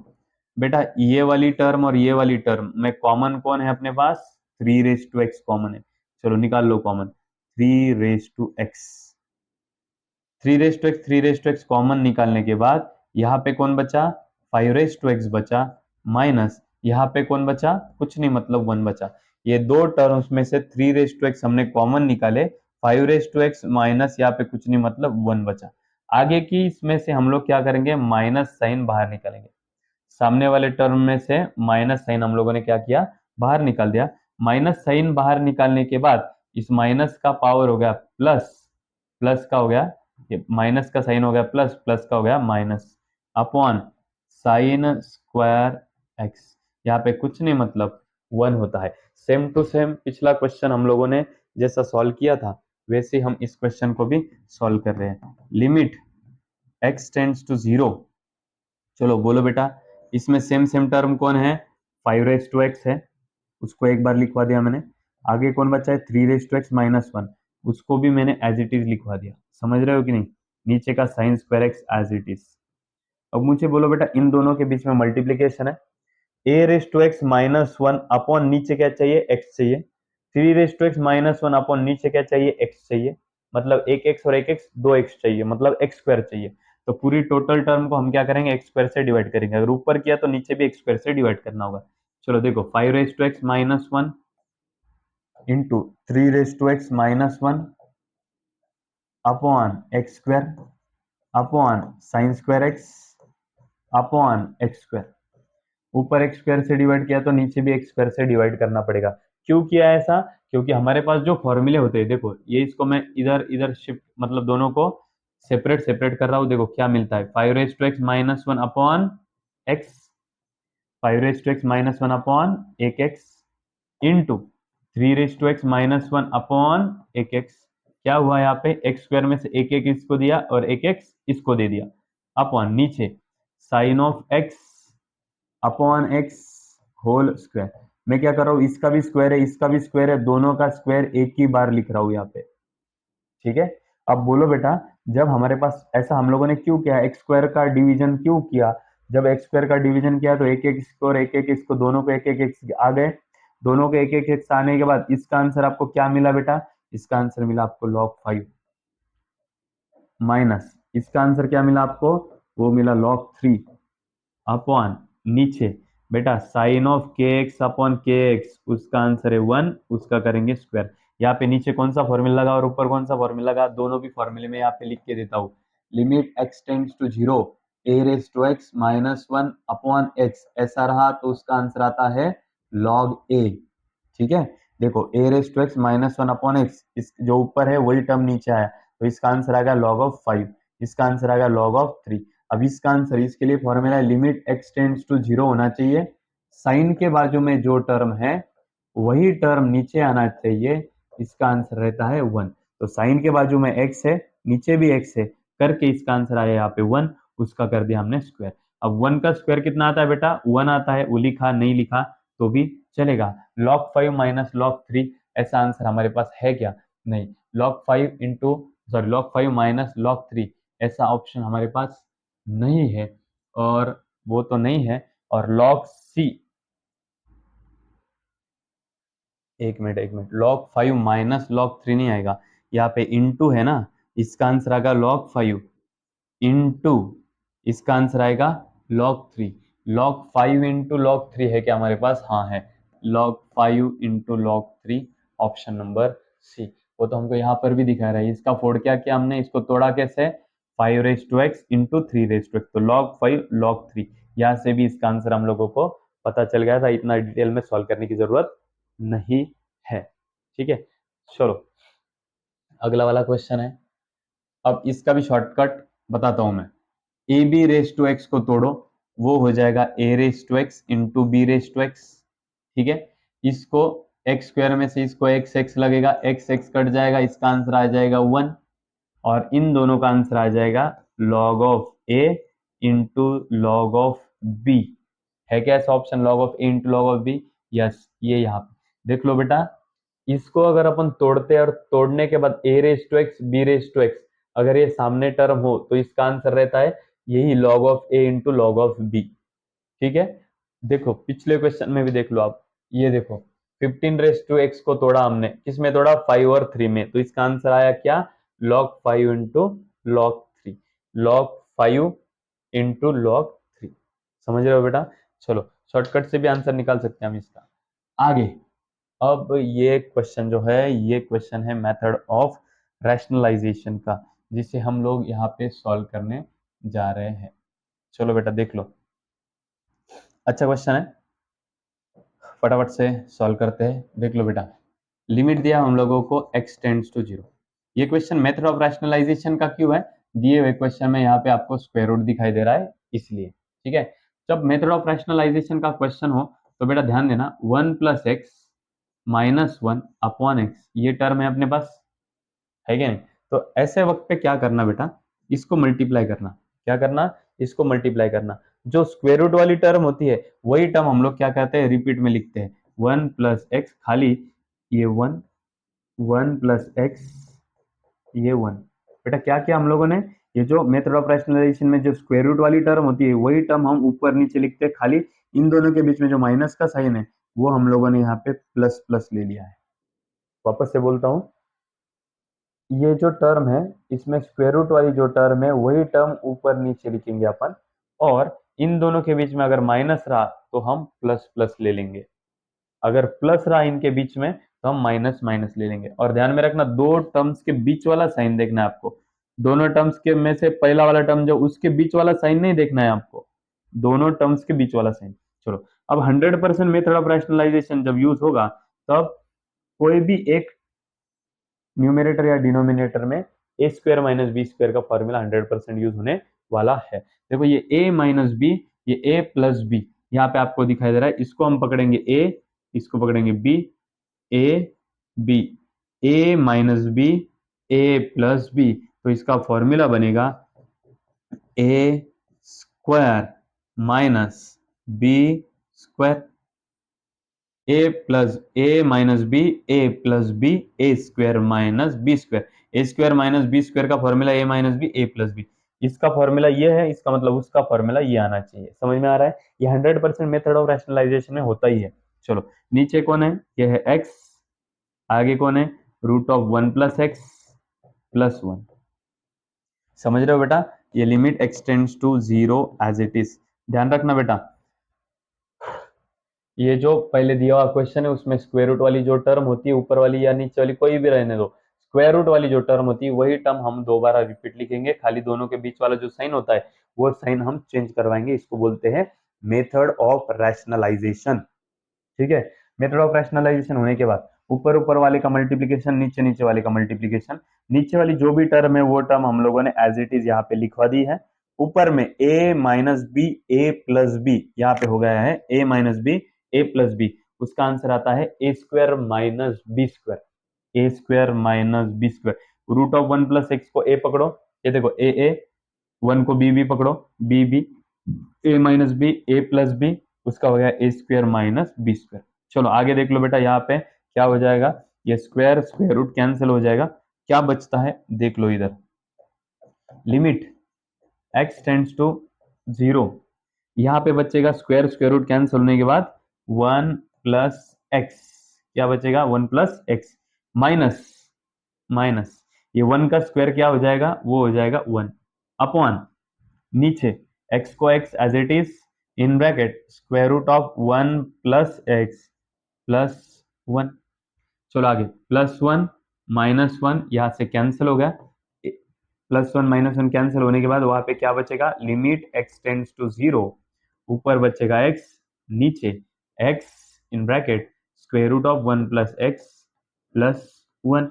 बेटा ये वाली टर्म और ये वाली टर्म में कॉमन कौन है अपने पास, 3x कॉमन है। चलो निकाल लो कॉमन, 3x 3x कॉमन निकालने के बाद यहाँ पे कौन बचा 5x बचा, माइनस यहाँ पे कौन बचा कुछ नहीं मतलब 1 बचा। ये दो टर्म्स में से 3x हमने कॉमन निकाले, 5x माइनस यहाँ पे कुछ नहीं मतलब 1 बचा। आगे की इसमें से हम लोग क्या करेंगे, माइनस साइन बाहर निकालेंगे। सामने वाले टर्म में से माइनस साइन हम लोगों ने क्या किया, बाहर निकाल दिया। माइनस साइन बाहर निकालने के बाद इस माइनस का पावर हो गया प्लस, प्लस का हो गया ये माइनस का साइन हो गया प्लस, प्लस का हो गया minus upon sine square x. यहाँ पे कुछ नहीं मतलब 1 होता है। सेम टू सेम पिछला क्वेश्चन हम लोगों ने जैसा सॉल्व किया था वैसे हम इस क्वेश्चन को भी सॉल्व कर रहे हैं। लिमिट x टेंड्स टू 0, चलो बोलो बेटा इसमें सेम सेम टर्म कौन है 5 रेस टू एक्स है, उसको एक बार लिखवा दिया मैंने। आगे कौन बचा है, 3 raise to x minus one, उसको भी मैंने एज इट इज लिखवा दिया। समझ रहे हो कि नहीं, नीचे का sine square x as it is. अब मुझे बोलो बेटा, इन दोनों के बीच में मल्टीप्लीकेशन है, a raise to x minus one upon नीचे क्या चाहिए, एक्स चाहिए। 3 raise to x minus one upon नीचे क्या चाहिए, एक्स चाहिए। मतलब एक एक्स और एक एक्स, दो एक्स चाहिए, मतलब एक्स स्क्वायर चाहिए। तो पूरी टोटल टर्म को हम क्या करेंगे, एक्स स्क्वायर से डिवाइड करेंगे। अगर ऊपर किया तो नीचे भी एक्स स्क्वायर से डिवाइड करना होगा। चलो देखो, 5 raise to x minus one into 3 raise to x minus one upon x square upon sine square x upon x square. ऊपर एक्स स्क्वायर से डिवाइड किया तो नीचे भी एक्स स्क्वायर से डिवाइड करना पड़ेगा। क्यों किया ऐसा, क्योंकि हमारे पास जो फॉर्मूले होते हैं, देखो ये इसको मैं इधर इधर शिफ्ट, मतलब दोनों को सेपरेट सेपरेट कर रहा हूँ। देखो क्या मिलता है, 5 raise to x minus one upon x, 5 raise to x minus one upon एक x into 3 raise to x minus one upon एक एक्स। क्या हुआ यहाँ पे, एक्स स्क्वायर में से एक एक इसको दिया और एक एक्स इसको दे दिया, अपॉन नीचे sine of x upon x whole square. मैं क्या कर रहा हूँ, इसका भी स्क्वायर है इसका भी स्क्वायर है, दोनों का स्क्वायर एक ही बार लिख रहा हूँ यहाँ पे। ठीक है, अब बोलो बेटा, जब हमारे पास ऐसा हम लोगों ने क्यों किया, एक्स स्क्वायर का डिवीजन क्यों किया। जब एक्स स्क्वायर का डिवीजन किया तो एक एक इसको और एक एक इसको, दोनों को एक एक एक्स आ गए। दोनों को एक एक एक्स आने के बाद इसका आंसर आपको क्या मिला बेटा, इसका आंसर मिला आपको log 5 माइनस इसका आंसर क्या मिला आपको, वो मिला log 3 अपॉन नीचे बेटा sign of k x upon k x, उसका आंसर है 1, उसका करेंगे स्क्वायर। यहाँ पे नीचे कौन सा फॉर्मूला लगा और ऊपर कौन सा फॉर्मूला लगा, दोनों भी फॉर्मूले में यहाँ पे लिख के देता हूँ। Limit x tends to zero a raise to x minus one upon x, ऐसा रहा तो उसका आंसर आता है log ए। ठीक है, देखो a raise to x minus one upon x, इस जो ऊपर है वही टर्म नीचे आया, तो इसका आंसर आ गया log ऑफ 5, इसका आंसर आ गया log ऑफ 3। अब इसका आंसर, इसके लिए formula limit x tends to zero होना चाहिए, साइन के बाजू में जो टर्म है वही टर्म नीचे आना चाहिए, इसका आंसर रहता है 1। तो साइन के बाजू में एक्स है, नीचे भी एक्स है, करके इसका आंसर आया यहाँ पे 1, उसका कर दिया हमने स्क्वायर। अब 1 का स्क्वायर कितना आता है बेटा, 1 आता है, वो लिखा नहीं लिखा तो भी चलेगा। log 5 माइनस log 3, ऐसा आंसर हमारे पास है क्या, नहीं। log 5 into sorry log 5 minus log 3, ऐसा ऑप्शन हमारे पास नहीं है, और वो तो नहीं है। और log c, एक मिनट, log 5 माइनस log 3 नहीं आएगा, यहाँ पे इंटू है ना, इसका आंसर आएगा log 5 इंटू, इसका आंसर आएगा log 3। log 5 इंटू log 3 है क्या हमारे पास, हाँ है, log 5 into log 3, option number c. वो तो हमको यहाँ पर भी दिखा रहा है, इसका फोड़ क्या किया हमने, इसको तोड़ा कैसे, 5 raise to x into 3 raise to x, तो log 5 log 3, यहाँ से भी इसका आंसर हम लोगों को पता चल गया था, इतना डिटेल में सॉल्व करने की जरूरत नहीं है। ठीक है, चलो अगला वाला क्वेश्चन है। अब इसका भी शॉर्टकट बताता हूं मैं, a b raise to x को तोड़ो, वो हो जाएगा a raise to x into b raise to x. ठीक है, इसको एक्स स्क्वायर में से इसको एक्स एक्स लगेगा, एक्स एक्स कट जाएगा, इसका आंसर आ जाएगा 1, और इन दोनों का आंसर आ जाएगा log of a into log of b. है क्या ऐसा option, log of a into log of b, yes, ये यहाँ पे देख लो बेटा, इसको अगर अपन तोड़ते हैं और तोड़ने के बाद a raise to x b raise to x, अगर ये सामने टर्म हो तो इसका आंसर रहता है यही log of a into log of b. ठीक है, देखो पिछले क्वेश्चन में भी देख लो आप, ये देखो 15 रेस टू एक्स को तोड़ा हमने, किसमें तोड़ा, 5 और 3 में, तो इसका आंसर आया क्या, log 5 into log 3, log 5 into log 3। समझ रहे हो बेटा, चलो शॉर्टकट से भी आंसर निकाल सकते हैं हम इसका। आगे, अब ये क्वेश्चन जो है, ये क्वेश्चन है मेथड ऑफ रैशनलाइजेशन का, जिसे हम लोग यहाँ पे सॉल्व करने जा रहे हैं। चलो बेटा देख लो, अच्छा क्वेश्चन है, फटाफट से सॉल्व करते हैं। देख लो बेटा, लिमिट दिया हम लोगों को x टेंड्स टू जीरो। ये क्वेश्चन मेथड ऑफ रैशनलाइजेशन का क्यों है, दिए हुए क्वेश्चन में यहाँ पे आपको स्क्वायर रूट दिखाई दे रहा है इसलिए। ठीक है, जब मेथड ऑफ रैशनलाइजेशन का क्वेश्चन हो तो बेटा ध्यान देना, 1 plus x minus one upon x, ये टर्म है अपने पास, है क्या नहीं। तो ऐसे वक्त पे क्या करना बेटा, इसको मल्टीप्लाई करना, क्या करना, इसको मल्टीप्लाई करना। जो स्क्वायर रूट वाली टर्म होती है वही टर्म हम लोग क्या कहते हैं, रिपीट में लिखते हैं 1 + x, खाली ये 1, 1 + x, ये 1। बेटा क्या किया हम लोगों ने, ये जो मेथड ऑफ रैशनलाइजेशन में जो स्क्वायर रूट वाली टर्म होती है वही टर्म हम ऊपर नीचे लिखते हैं, खाली इन दोनों के बीच में जो माइनस का साइन है वो हम लोगों ने यहाँ पे प्लस प्लस ले लिया है। वापस से बोलता हूँ, ये जो टर्म है इसमें स्क्वायर रूट वाली जो टर्म है वही टर्म ऊपर नीचे लिखेंगे अपन, और इन दोनों के बीच में अगर माइनस रहा तो हम प्लस प्लस ले लेंगे, अगर प्लस रहा इनके बीच में तो हम माइनस माइनस ले लेंगे। और ध्यान में रखना, दो टर्म्स के बीच वाला साइन देखना है आपको, दोनों टर्म्स के में से पहला वाला टर्म जो उसके बीच वाला साइन नहीं देखना है आपको, दोनों टर्म्स के बीच वाला साइन। चलो अब 100% मेथड ऑफ रैशनलाइजेशन जब यूज होगा तब कोई भी एक न्यूमरेटर या डिनोमिनेटर में ए स्क्वायर माइनस बी स्क्वायर का फॉर्मूला 100% यूज होने वाला है। देखो ये a माइनस बी, ये a प्लस बी यहाँ पे आपको दिखाई दे रहा है, इसको हम पकड़ेंगे a, इसको पकड़ेंगे b, a b, a minus b, a plus b, तो इसका फॉर्मूला बनेगा a square minus b square, a plus a minus b, A plus b, a square minus b square. A square minus b square का formula a minus b, A plus b, इसका formula ये है, इसका मतलब उसका formula ये आना चाहिए। समझ में आ रहा है, ये 100% मेथड ऑफ रैशनलाइजेशन में होता ही है। चलो नीचे कौन है, ये है x, आगे कौन है, √(1 + x + 1)। समझ रहे हो बेटा, ये limit x tends to 0 as it is. ध्यान रखना बेटा, ये जो पहले दिया हुआ क्वेश्चन है उसमें स्क्वायर रूट वाली जो टर्म होती है ऊपर वाली या नीचे वाली कोई भी रहने दो, स्क्वायर रूट वाली जो टर्म होती है वही टर्म हम दोबारा रिपीट लिखेंगे, खाली दोनों के बीच वाला जो साइन होता है वो साइन हम चेंज करवाएंगे, इसको बोलते हैं मेथड ऑफ रैशनलाइजेशन। ठीक है, मेथड ऑफ रैशनलाइजेशन होने के बाद ऊपर ऊपर वाले का मल्टीप्लीकेशन, नीचे नीचे वाले का मल्टीप्लीकेशन, नीचे वाली जो भी टर्म है वो टर्म हम लोगों ने एज इट इज यहाँ पे लिखवा दी है। ऊपर में a minus b, A plus b यहाँ पे हो गया है a minus b, A plus b, उसका आंसर आता है a square minus b square, a square minus b square. √(1 + x) को a पकड़ो, ये देखो a, 1 को b पकड़ो, b, a minus b, A plus b, उसका हो गया a square minus b square. चलो आगे देख लो बेटा, यहाँ पे क्या हो जाएगा, ये स्क्वायर स्क्वायर रूट कैंसिल हो जाएगा, क्या बचता है देख लो इधर, लिमिट x टेंड्स टू 0, यहाँ पे बचेगा स्क्वायर स्क्वायर रूट कैंसिल होने के बाद 1 + x, क्या बचेगा 1 + x, माइनस माइनस ये 1 का स्क्वायर क्या हो जाएगा, वो हो जाएगा 1 अपॉन नीचे x को x as it is in bracket √(1 + x + 1)। चलो आगे +1 -1 यहाँ से कैंसिल हो गया, +1 -1 कैंसिल होने के बाद वहां पे क्या बचेगा, लिमिट x टेंड्स टू 0, ऊपर बचेगा x, नीचे x in bracket √(1 + x + 1)।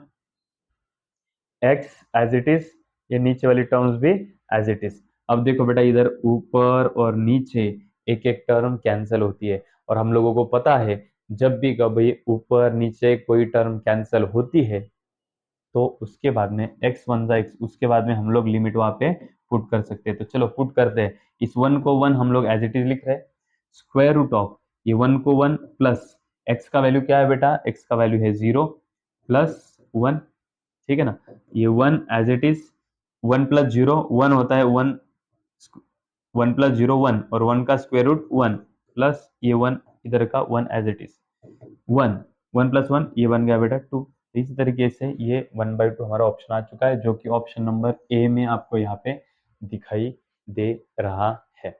x as it is, ये नीचे वाली टर्म्स भी एज इट इज। अब देखो बेटा इधर ऊपर और नीचे एक एक टर्म कैंसिल होती है, और हम लोगों को पता है जब भी कभी ऊपर नीचे कोई टर्म कैंसिल होती है तो उसके बाद में x वन जा x, उसके बाद में हम लोग लिमिट वहां पे पुट कर सकते हैं। तो चलो पुट करते हैं, इस 1 को 1 हम लोग एज इट इज लिख रहे हैं, स्क्वायर रूट ऑफ ये 1 को 1 प्लस x का वैल्यू क्या है बेटा, x का वैल्यू है 0 + 1, ठीक है ना, ये 1 एज इट इज, 1 + 0 1 होता है, 1 1 + 0 1, और 1 का स्क्वायर रूट 1 प्लस ये 1 इधर का 1 एज इट इज, 1 1 + 1 ये बन गया बेटा 2। इसी तरीके से ये 1/2 हमारा ऑप्शन आ चुका है, जो कि ऑप्शन नंबर ए में आपको यहाँ पे दिखाई दे रहा है।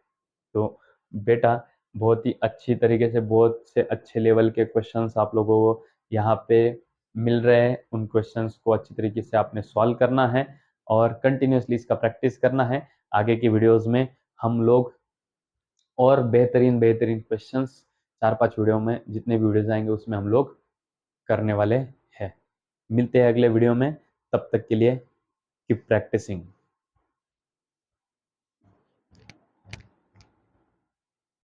तो बेटा बहुत ही अच्छी तरीके से बहुत से अच्छे लेवल के क्वेश्चंस आप लोगों को यहाँ पे मिल रहे हैं, उन क्वेश्चंस को अच्छी तरीके से आपने सॉल्व करना है और कंटिन्यूसली इसका प्रैक्टिस करना है। आगे की वीडियोस में हम लोग और बेहतरीन बेहतरीन क्वेश्चंस 4-5 वीडियो में जितने भी वीडियोज आएंगे उसमें हम लोग करने वाले हैं। मिलते हैं अगले वीडियो में, तब तक के लिए कीप प्रैक्टिसिंग।